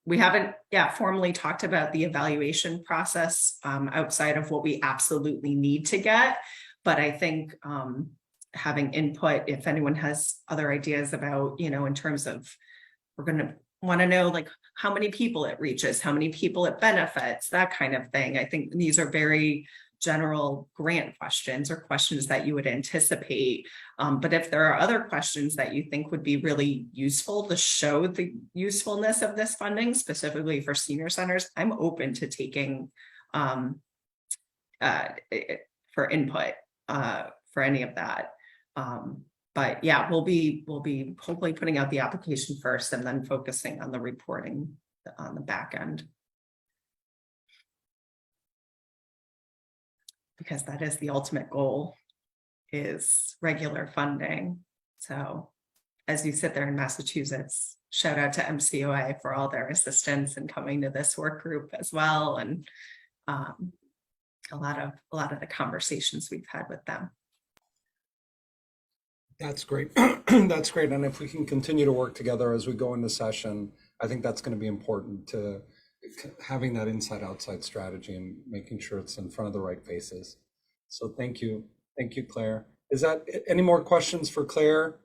We haven't formally talked about the evaluation process outside of what we absolutely need to get, but I think having input, if anyone has other ideas about, in terms of, we're going to want to know like how many people it reaches, how many people it benefits, that kind of thing. I think these are very general grant questions or questions that you would anticipate. But if there are other questions that you think would be really useful to show the usefulness of this funding, specifically for senior centers, I'm open to taking for input for any of that. But yeah, we'll be hopefully putting out the application first and then focusing on the reporting on the back end. Because that is the ultimate goal, is regular funding. So as you sit there in Massachusetts, shout out to MCOA for all their assistance in coming to this work group as well. And a lot of the conversations we've had with them. That's great. That's great. And if we can continue to work together as we go into session, I think that's going to be important to having that inside-outside strategy and making sure it's in front of the right faces. So thank you. Thank you, Claire. Is that any more questions for Claire?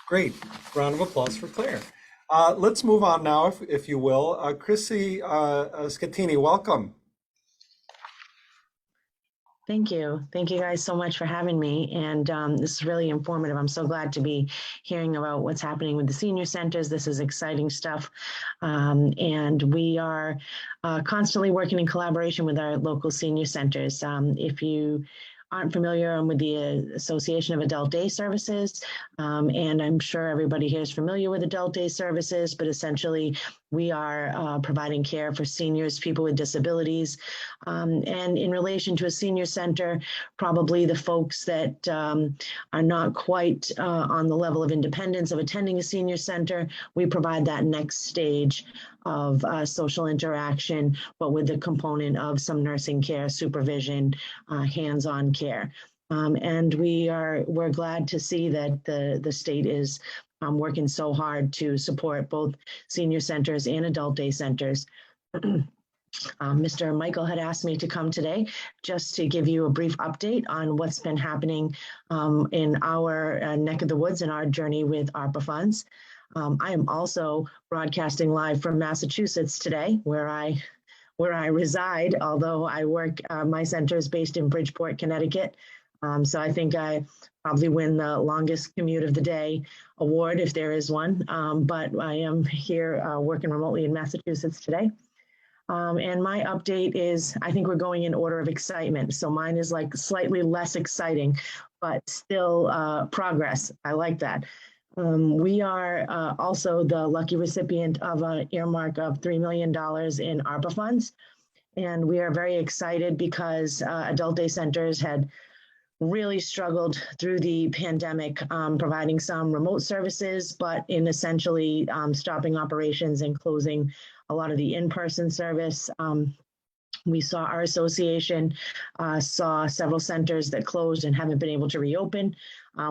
Great. Round of applause for Claire. Let's move on now, if you will. Chrissy Scattini, welcome. Thank you. Thank you guys so much for having me. And this is really informative. I'm so glad to be hearing about what's happening with the senior centers. This is exciting stuff. And we are constantly working in collaboration with our local senior centers. If you aren't familiar, I'm with the Association of Adult Day Services, and I'm sure everybody here is familiar with Adult Day Services, but essentially we are providing care for seniors, people with disabilities, and in relation to a senior center, probably the folks that are not quite on the level of independence of attending a senior center, we provide that next stage of social interaction, but with the component of some nursing care, supervision, hands-on care. And we're glad to see that the state is working so hard to support both senior centers and adult day centers. Mr. Michael had asked me to come today just to give you a brief update on what's been happening in our neck of the woods in our journey with ARPA funds. I am also broadcasting live from Massachusetts today, where I reside, although I work, my center is based in Bridgeport, Connecticut. So I think I probably win the longest commute of the day award, if there is one. But I am here working remotely in Massachusetts today. And my update is, I think we're going in order of excitement. So mine is like slightly less exciting, but still progress. I like that. We are also the lucky recipient of an earmark of $3 million in ARPA funds. And we are very excited because adult day centers had really struggled through the pandemic, providing some remote services, but in essentially stopping operations and closing a lot of the in-person service. We saw our association saw several centers that closed and haven't been able to reopen.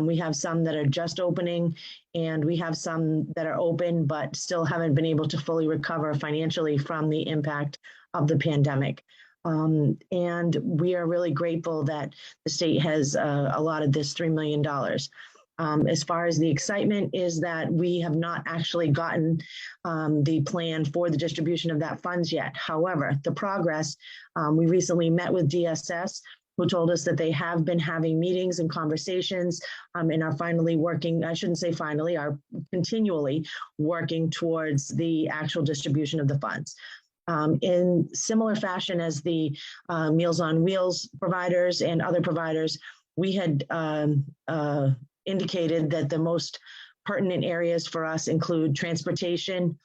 We have some that are just opening, and we have some that are open but still haven't been able to fully recover financially from the impact of the pandemic. And we are really grateful that the state has allotted this $3 million. As far as the excitement is that we have not actually gotten the plan for the distribution of that funds yet. However, the progress, we recently met with DSS, who told us that they have been having meetings and conversations and are finally working, I shouldn't say finally, are continually working towards the actual distribution of the funds. In similar fashion as the Meals on Wheels providers and other providers, we had indicated that the most pertinent areas for us include transportation,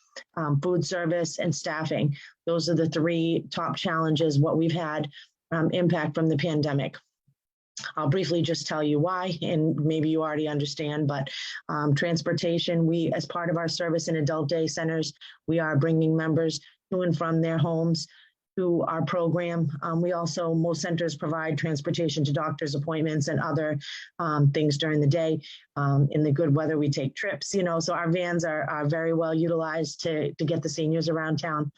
food service, and staffing. Those are the three top challenges, what we've had impact from the pandemic. I'll briefly just tell you why, and maybe you already understand, but transportation, we, as part of our service in adult day centers, we are bringing members to and from their homes to our program. We also, most centers provide transportation to doctor's appointments and other things during the day. In the good weather, we take trips, so our vans are very well utilized to get the seniors around town.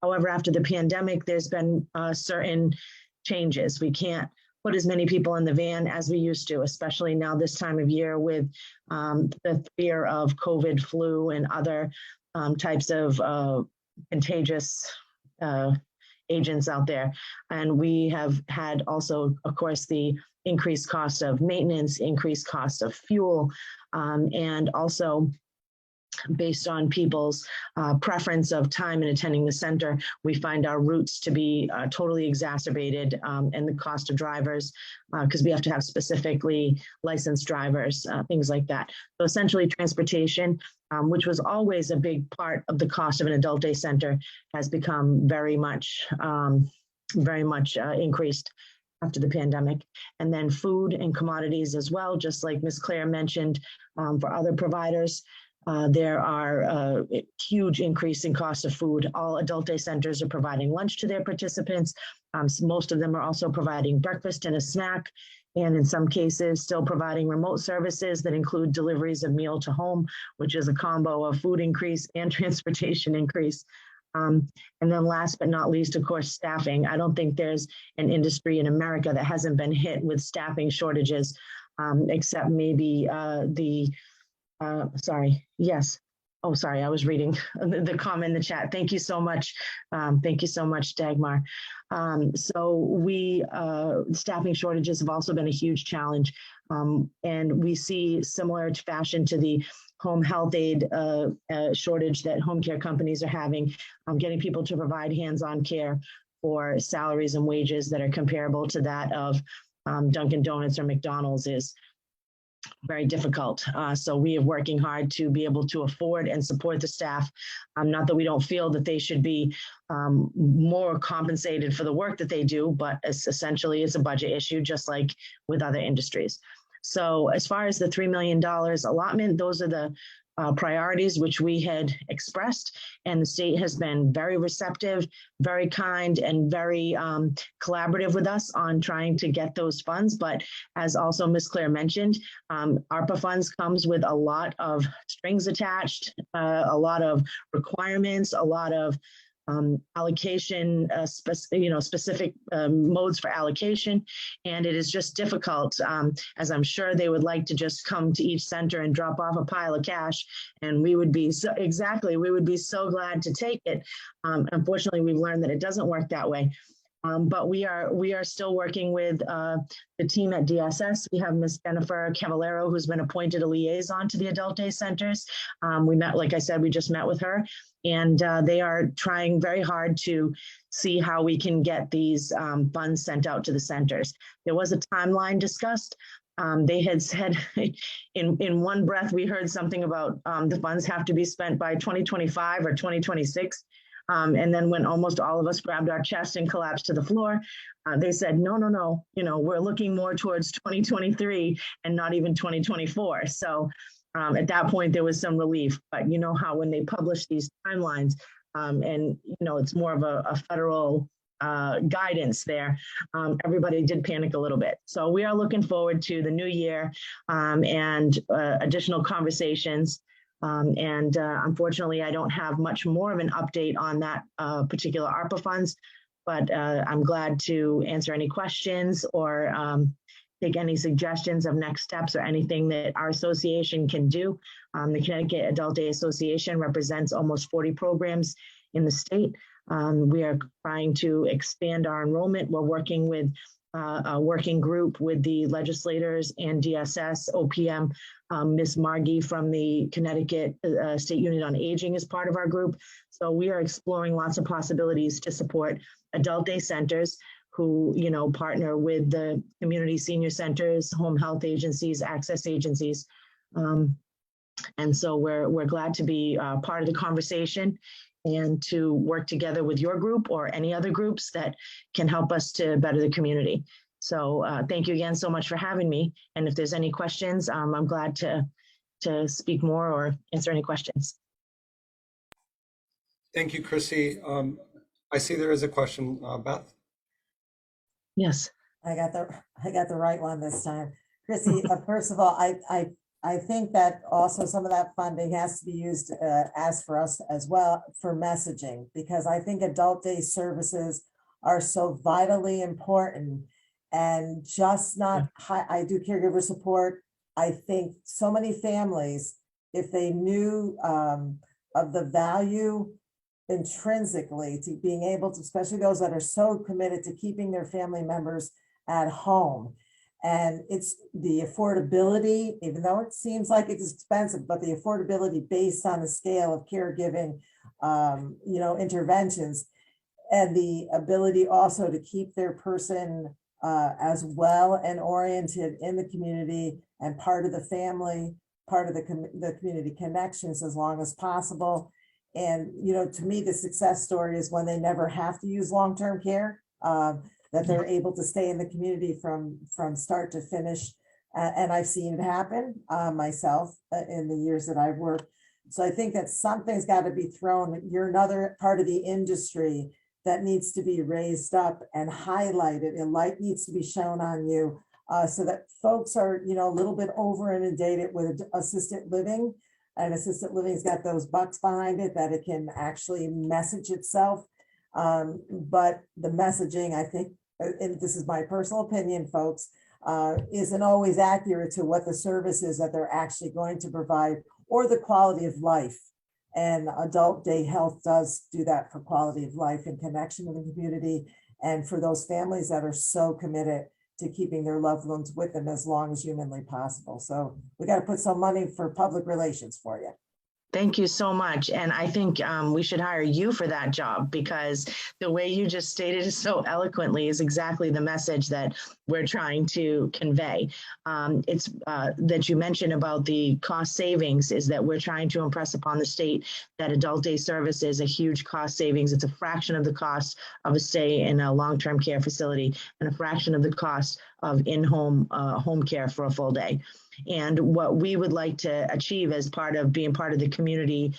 However, after the pandemic, there's been certain changes. We can't put as many people in the van as we used to, especially now this time of year with the fear of COVID, flu, and other types of contagious agents out there. And we have had also, of course, the increased cost of maintenance, increased cost of fuel, and also based on people's preference of time in attending the center, we find our routes to be totally exacerbated, and the cost of drivers, because we have to have specifically licensed drivers, things like that. So essentially transportation, which was always a big part of the cost of an adult day center, has become very much increased after the pandemic. And then food and commodities as well, just like Ms. Claire mentioned, for other providers. There are a huge increase in cost of food. All adult day centers are providing lunch to their participants. So most of them are also providing breakfast and a snack, and in some cases still providing remote services that include deliveries of meal to home, which is a combo of food increase and transportation increase. And then last but not least, of course, staffing. I don't think there's an industry in America that hasn't been hit with staffing shortages, except maybe sorry, yes. Oh, sorry, I was reading the comment in the chat. Thank you so much. Thank you so much, Dagmar. So staffing shortages have also been a huge challenge. And we see similar fashion to the home health aid shortage that home care companies are having, getting people to provide hands-on care for salaries and wages that are comparable to that of Dunkin' Donuts or McDonald's is very difficult. So we are working hard to be able to afford and support the staff. Not that we don't feel that they should be more compensated for the work that they do, but essentially it's a budget issue, just like with other industries. So as far as the $3 million allotment, those are the priorities which we had expressed, and the state has been very receptive, very kind, and very collaborative with us on trying to get those funds. But as also Ms. Claire mentioned, ARPA funds comes with a lot of strings attached, a lot of requirements, a lot of allocation, specific modes for allocation. And it is just difficult, as I'm sure they would like to just come to each center and drop off a pile of cash. And we would be so glad to take it. Unfortunately, we've learned that it doesn't work that way. But we are still working with the team at DSS. We have Ms. Jennifer Cavallero, who's been appointed a liaison to the adult day centers. We met, like I said, we just met with her, and they are trying very hard to see how we can get these funds sent out to the centers. There was a timeline discussed. They had said in one breath, we heard something about the funds have to be spent by 2025 or 2026. And then when almost all of us grabbed our chest and collapsed to the floor, they said, no, we're looking more towards 2023 and not even 2024. So at that point, there was some relief. But you know how when they publish these timelines, and it's more of a federal guidance there, everybody did panic a little bit. So we are looking forward to the new year and additional conversations. Unfortunately, I don't have much more of an update on that particular ARPA funds, but I'm glad to answer any questions or take any suggestions of next steps or anything that our association can do. The Connecticut Adult Day Association represents almost 40 programs in the state. We are trying to expand our enrollment. We're working with a working group with the legislators and DSS, OPM. Ms. Margie from the Connecticut State Unit on Aging is part of our group. So we are exploring lots of possibilities to support adult day centers who, partner with the community senior centers, home health agencies, access agencies. And so we're glad to be part of the conversation and to work together with your group or any other groups that can help us to better the community. So thank you again so much for having me. And if there's any questions, I'm glad to speak more or answer any questions. Thank you, Chrissy. I see there is a question, Beth. Yes. I got the right one this time. Chrissy, first of all, I think that also some of that funding has to be used as for us as well for messaging, because I think adult day services are so vitally important. and just not, I do caregiver support. I think so many families, if they knew of the value intrinsically to being able to, especially those that are so committed to keeping their family members at home. And it's the affordability, even though it seems like it's expensive, but the affordability based on the scale of caregiving, interventions, and the ability also to keep their person as well and oriented in the community and part of the family, part of the community connections as long as possible. And, to me, the success story is when they never have to use long-term care, that they're able to stay in the community from start to finish. And I've seen it happen myself in the years that I've worked. So I think that something's got to be thrown. You're another part of the industry that needs to be raised up and highlighted, and light needs to be shown on you so that folks are, a little bit over inundated with assisted living. And assisted living's got those bucks behind it that it can actually message itself. But the messaging, I think, and this is my personal opinion, folks, isn't always accurate to what the service is that they're actually going to provide or the quality of life. And adult day health does do that for quality of life and connection with the community, and for those families that are so committed to keeping their loved ones with them as long as humanly possible. So we got to put some money for public relations for you. Thank you so much. And I think we should hire you for that job, because the way you just stated it so eloquently is exactly the message that we're trying to convey. It's that you mentioned about the cost savings is that we're trying to impress upon the state that adult day service is a huge cost savings. It's a fraction of the cost of a stay in a long-term care facility and a fraction of the cost of in-home home care for a full day. And what we would like to achieve as part of being part of the community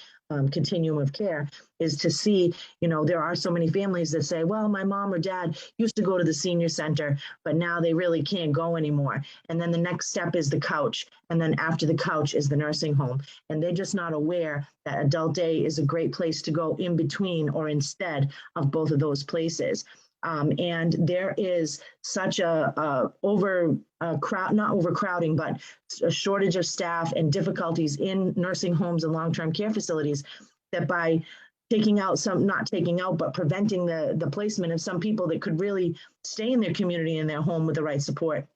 continuum of care is to see, there are so many families that say, well, my mom or dad used to go to the senior center, but now they really can't go anymore. And then the next step is the couch. And then after the couch is the nursing home. And they're just not aware that adult day is a great place to go in between or instead of both of those places. And there is such not overcrowding, but a shortage of staff and difficulties in nursing homes and long-term care facilities that by but preventing the placement of some people that could really stay in their community and their home with the right support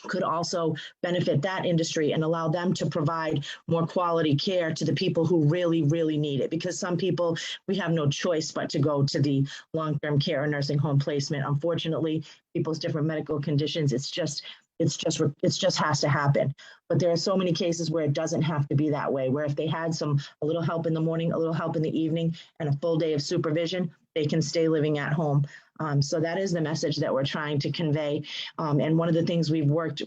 could also benefit that industry and allow them to provide more quality care to the people who really, really need it. Because some people, we have no choice but to go to the long-term care or nursing home placement. Unfortunately, people's different medical conditions, it just has to happen. But there are so many cases where it doesn't have to be that way, where if they had a little help in the morning, a little help in the evening, and a full day of supervision, they can stay living at home. So that is the message that we're trying to convey. And one of the things we've worked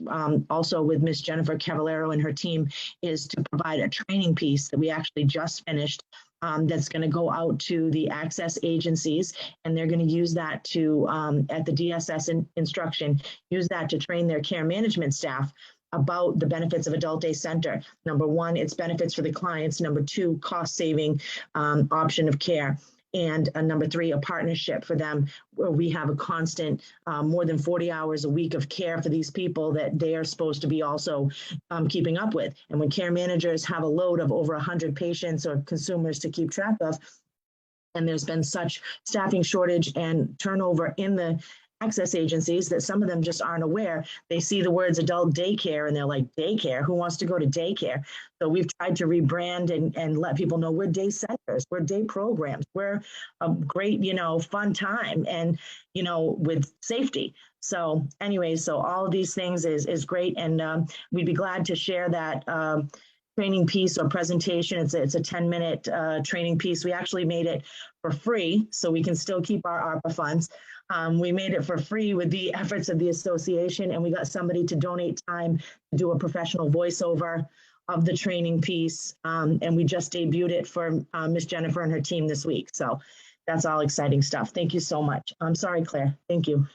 also with Ms. Jennifer Cavallero and her team is to provide a training piece that we actually just finished that's going to go out to the access agencies, and they're going to use that to, at the DSS instruction, use that to train their care management staff about the benefits of adult day center. Number one, it's benefits for the clients. Number two, cost saving option of care. And number three, a partnership for them where we have a constant more than 40 hours a week of care for these people that they are supposed to be also keeping up with. And when care managers have a load of over 100 patients or consumers to keep track of, and there's been such staffing shortage and turnover in the access agencies that some of them just aren't aware. They see the words adult daycare and they're like, daycare? Who wants to go to daycare? So we've tried to rebrand and let people know we're day centers, we're day programs, we're a great, fun time and, with safety. So anyways, so all of these things is great. And we'd be glad to share that training piece or presentation. It's a 10-minute training piece. We actually made it for free so we can still keep our ARPA funds. We made it for free with the efforts of the association, and we got somebody to donate time to do a professional voiceover of the training piece. And we just debuted it for Ms. Jennifer and her team this week. So that's all exciting stuff. Thank you so much. I'm sorry, Claire. Thank you.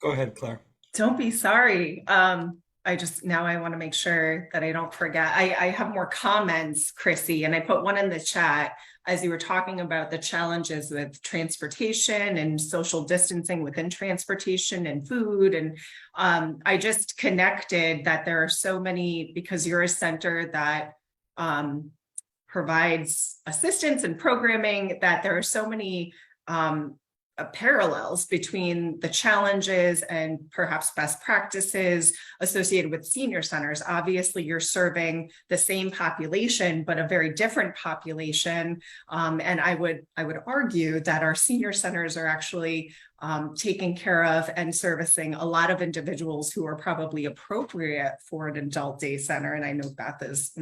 Go ahead, Claire. Don't be sorry. I want to make sure that I don't forget. I have more comments, Chrissy, and I put one in the chat. as you were talking about the challenges with transportation and social distancing within transportation and food. And I just connected that there are so many, because you're a center that provides assistance and programming, that there are so many parallels between the challenges and perhaps best practices associated with senior centers. Obviously, you're serving the same population, but a very different population. And I would argue that our senior centers are actually taking care of and servicing a lot of individuals who are probably appropriate for an adult day center. And I know Beth is,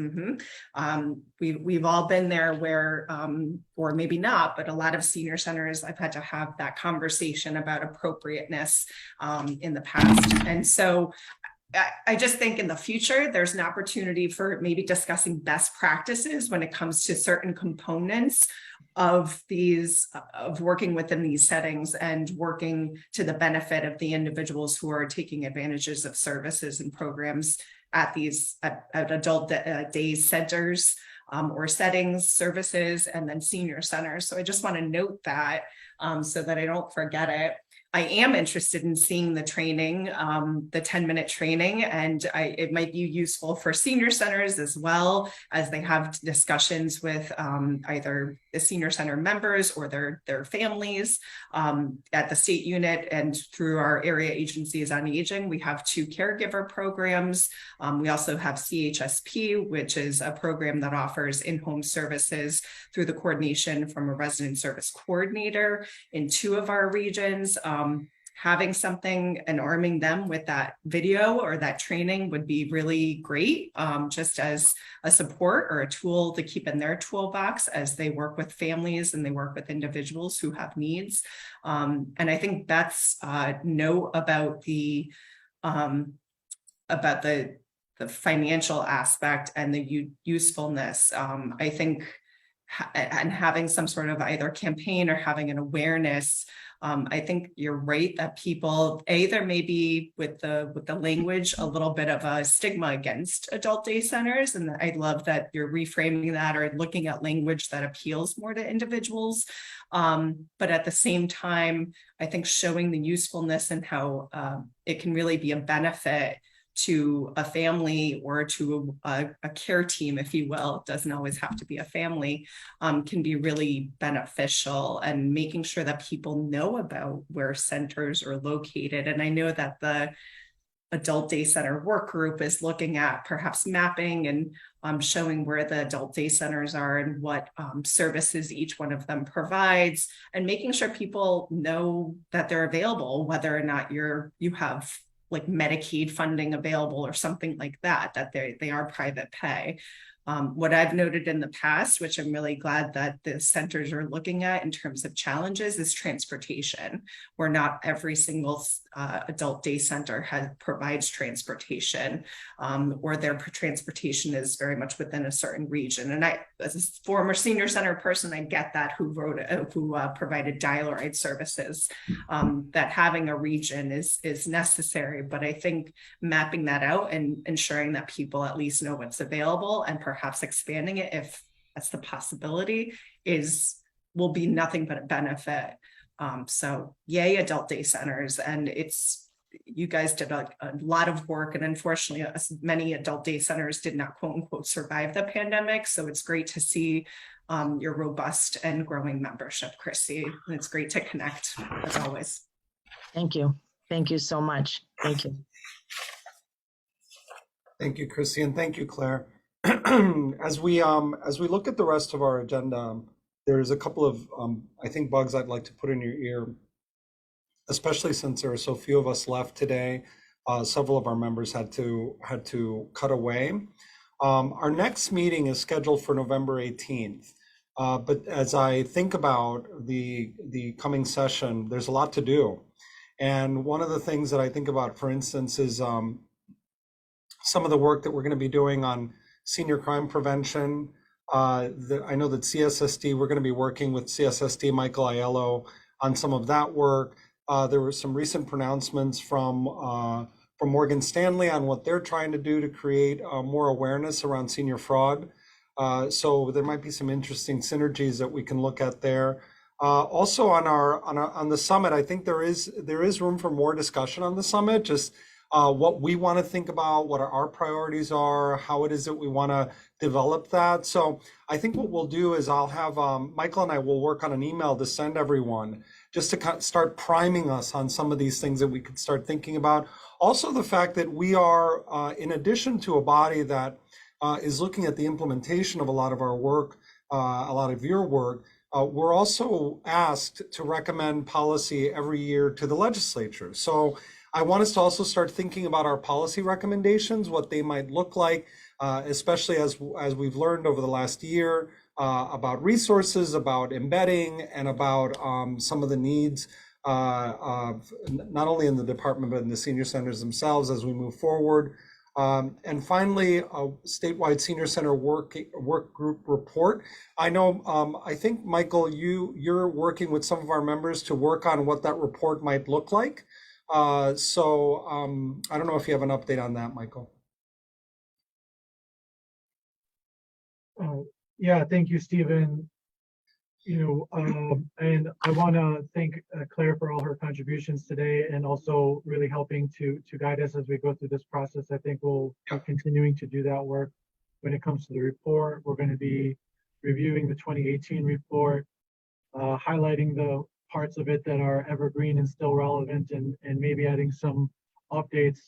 we've all been there where, or maybe not, but a lot of senior centers, I've had to have that conversation about appropriateness in the past. And so I just think in the future, there's an opportunity for maybe discussing best practices when it comes to certain components of these, of working within these settings and working to the benefit of the individuals who are taking advantages of services and programs at these at adult day centers or settings, services, and then senior centers. So I just want to note that so that I don't forget it. I am interested in seeing the training, the 10-minute training, and it might be useful for senior centers as well, as they have discussions with either the senior center members or their families at the state unit and through our area agencies on aging. We have 2 caregiver programs. We also have CHSP, which is a program that offers in-home services through the coordination from a resident service coordinator in 2 of our regions. Having something and arming them with that video or that training would be really great, just as a support or a tool to keep in their toolbox as they work with families and they work with individuals who have needs. And I think that's know about the financial aspect and the usefulness. I think and having some sort of either campaign or having an awareness. I think you're right that people, there may be with the language a little bit of a stigma against adult day centers, and I love that you're reframing that or looking at language that appeals more to individuals. But at the same time, I think showing the usefulness and how it can really be a benefit to a family or to a care team, if you will, it doesn't always have to be a family, can be really beneficial, and making sure that people know about where centers are located. And I know that the adult day center work group is looking at perhaps mapping and showing where the adult day centers are and what services each one of them provides, and making sure people know that they're available, whether or not you have like Medicaid funding available or something like that, that they are private pay. What I've noted in the past, which I'm really glad that the centers are looking at in terms of challenges, is transportation, where not every single adult day center provides transportation, or their transportation is very much within a certain region. And I, as a former senior center person, I get that, who provided dial-a-ride services, that having a region is necessary. But I think mapping that out and ensuring that people at least know what's available, and perhaps expanding it if that's the possibility, will be nothing but a benefit. So yay, adult day centers. And you guys did a lot of work, and unfortunately many adult day centers did not quote unquote survive the pandemic. So it's great to see your robust and growing membership, Chrissy. And it's great to connect as always. Thank you. Thank you so much. Thank you. Thank you, Chrissy, and thank you, Claire. As we look at the rest of our agenda, there's a couple of I think bugs I'd like to put in your ear, especially since there are so few of us left today. Several of our members had to cut away. Our next meeting is scheduled for November 18th. But as I think about the coming session, there's a lot to do. And one of the things that I think about, for instance, is some of the work that we're going to be doing on senior crime prevention. I know that CSSD, we're going to be working with CSSD, Michael Aiello, on some of that work. There were some recent pronouncements from Morgan Stanley on what they're trying to do to create more awareness around senior fraud. So there might be some interesting synergies that we can look at there. Also on the summit, I think there is room for more discussion on the summit, just what we want to think about, what our priorities are, how it is that we want to develop that. So I think what we'll do is I'll have Michael and I will work on an email to send everyone just to start priming us on some of these things that we could start thinking about. Also, the fact that we are, in addition to a body that is looking at the implementation of a lot of our work, a lot of your work, we're also asked to recommend policy every year to the legislature. So I want us to also start thinking about our policy recommendations, what they might look like, especially as we've learned over the last year about resources, about embedding, and about some of the needs of not only in the department, but in the senior centers themselves as we move forward. And finally, a statewide senior center work group report. I know, I think, Michael, you're working with some of our members to work on what that report might look like. So I don't know if you have an update on that, Michael. Yeah, thank you, Stephen. And I want to thank Claire for all her contributions today, and also really helping to guide us as we go through this process. I think we'll be continuing to do that work. When it comes to the report, we're going to be reviewing the 2018 report, highlighting the parts of it that are evergreen and still relevant, and maybe adding some updates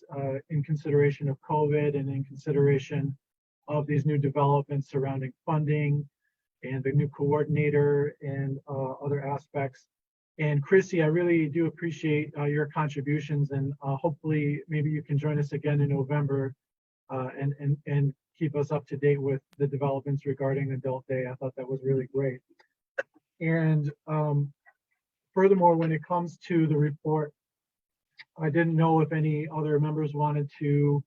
in consideration of COVID and in consideration of these new developments surrounding funding and the new coordinator and other aspects. And Chrissy, I really do appreciate your contributions, and hopefully maybe you can join us again in November and keep us up to date with the developments regarding Adult Day. I thought that was really great. And furthermore, when it comes to the report, I didn't know if any other members wanted to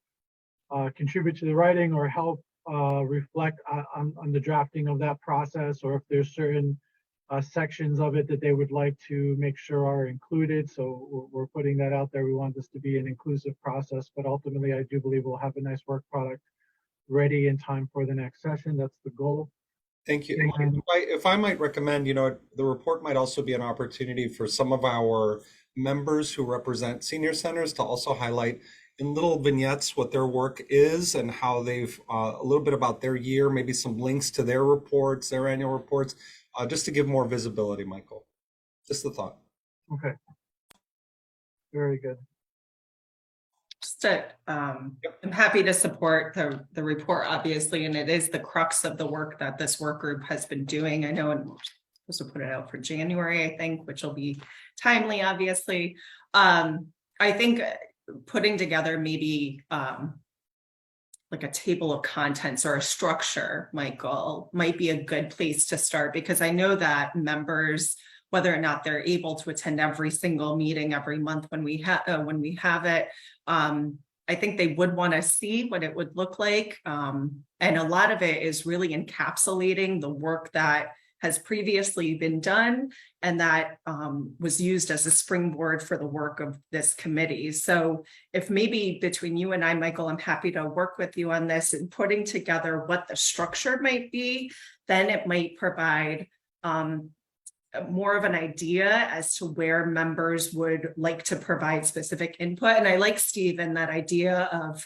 contribute to the writing or help reflect on the drafting of that process, or if there's certain sections of it that they would like to make sure are included. So we're putting that out there. We want this to be an inclusive process, but ultimately I do believe we'll have a nice work product ready in time for the next session. That's the goal. Thank you. If I might recommend, the report might also be an opportunity for some of our members who represent senior centers to also highlight in little vignettes what their work is and how they've a little bit about their year, maybe some links to their reports, their annual reports, just to give more visibility, Michael. Just a thought. Okay. Very good. Just I'm happy to support the report, obviously, and it is the crux of the work that this work group has been doing. I know I'm supposed to put it out for January, I think, which will be timely, obviously. I think putting together maybe like a table of contents or a structure, Michael, might be a good place to start, because I know that members, whether or not they're able to attend every single meeting every month when we have it, I think they would want to see what it would look like. And a lot of it is really encapsulating the work that has previously been done and that was used as a springboard for the work of this committee. So if maybe between you and I, Michael, I'm happy to work with you on this and putting together what the structure might be, then it might provide more of an idea as to where members would like to provide specific input. And I like, Steve, in that idea of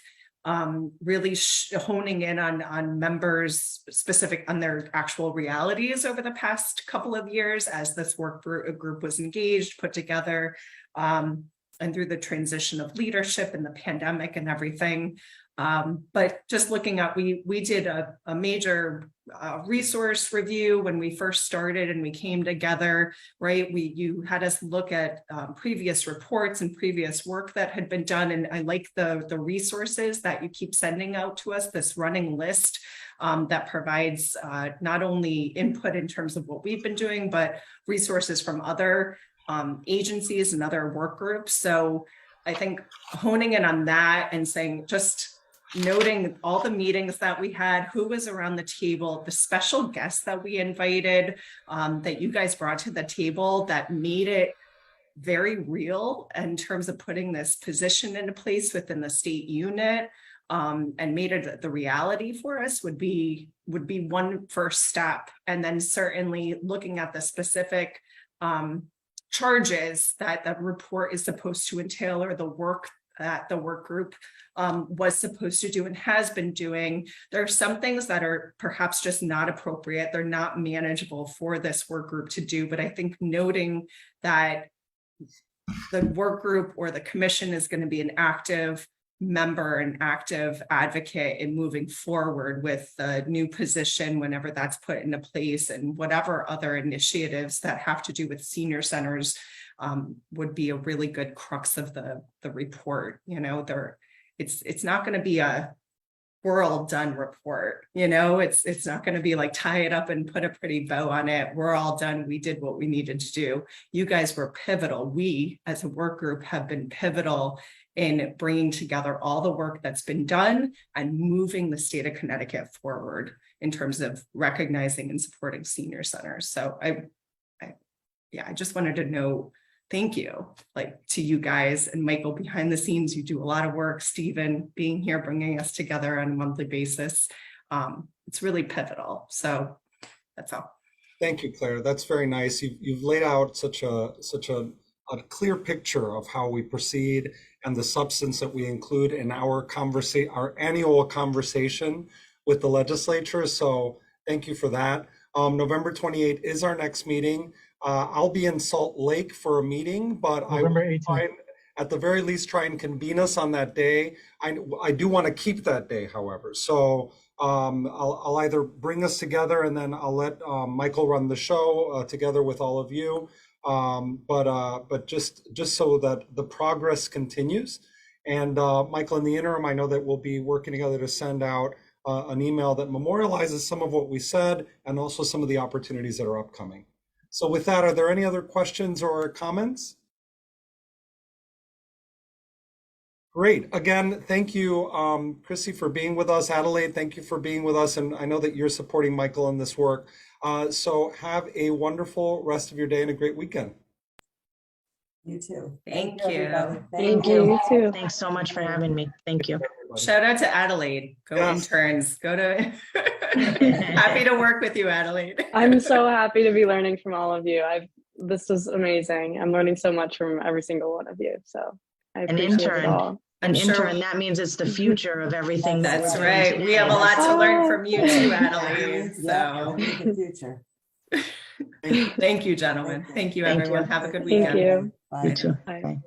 really honing in on members specific on their actual realities over the past couple of years as this work group was engaged, put together, and through the transition of leadership and the pandemic and everything. But just looking at, we did a major resource review when we first started and we came together, right? You had us look at previous reports and previous work that had been done. And I like the resources that you keep sending out to us, this running list that provides not only input in terms of what we've been doing, but resources from other agencies and other work groups. So I think honing in on that and saying, just noting all the meetings that we had, who was around the table, the special guests that we invited, that you guys brought to the table that made it very real in terms of putting this position into place within the state unit. and made it the reality for us would be one first step. And then certainly looking at the specific charges that the report is supposed to entail, or the work that the work group was supposed to do and has been doing. There are some things that are perhaps just not appropriate. They're not manageable for this work group to do. But I think noting that the work group or the commission is going to be an active member, an active advocate in moving forward with the new position whenever that's put into place, and whatever other initiatives that have to do with senior centers would be a really good crux of the report. You know, it's not going to be a we're all done report. You know, it's not going to be like tie it up and put a pretty bow on it. We're all done. We did what we needed to do. You guys were pivotal. We as a work group have been pivotal in bringing together all the work that's been done and moving the state of Connecticut forward in terms of recognizing and supporting senior centers. So I just wanted to know, thank you, like, to you guys and Michael behind the scenes. You do a lot of work. Stephen being here, bringing us together on a monthly basis. It's really pivotal. So that's all. Thank you, Claire. That's very nice. You've laid out such a clear picture of how we proceed and the substance that we include in our annual conversation with the legislature. So thank you for that. November 28th is our next meeting. I'll be in Salt Lake for a meeting, but I will try and, at the very least, try and convene us on that day. I do want to keep that day, however. So I'll either bring us together and then I'll let Michael run the show together with all of you. But just so that the progress continues. And Michael, in the interim, I know that we'll be working together to send out an email that memorializes some of what we said and also some of the opportunities that are upcoming. So with that, are there any other questions or comments? Great. Again, thank you, Chrissy, for being with us. Adelaide, thank you for being with us. And I know that you're supporting Michael in this work. So have a wonderful rest of your day and a great weekend. You too. Thank you. everybody. Thank you. you. You too. Thanks so much for having me. Thank you. Shout out to Adelaide. Go Yes. interns. Go to happy to work with you, Adelaide. I'm so happy to be learning from all of you. This is amazing. I'm learning so much from every single one of you. So I An appreciate it intern. all. An I'm sure- intern, that means it's the future of everything. that That's we're doing right. today. We have a lot to learn from you too, Yeah, Adelaide. So the future. thank you, gentlemen. Thank you, Thank everyone. you. Have a good Thank weekend. you. Bye. You too. Bye. Bye.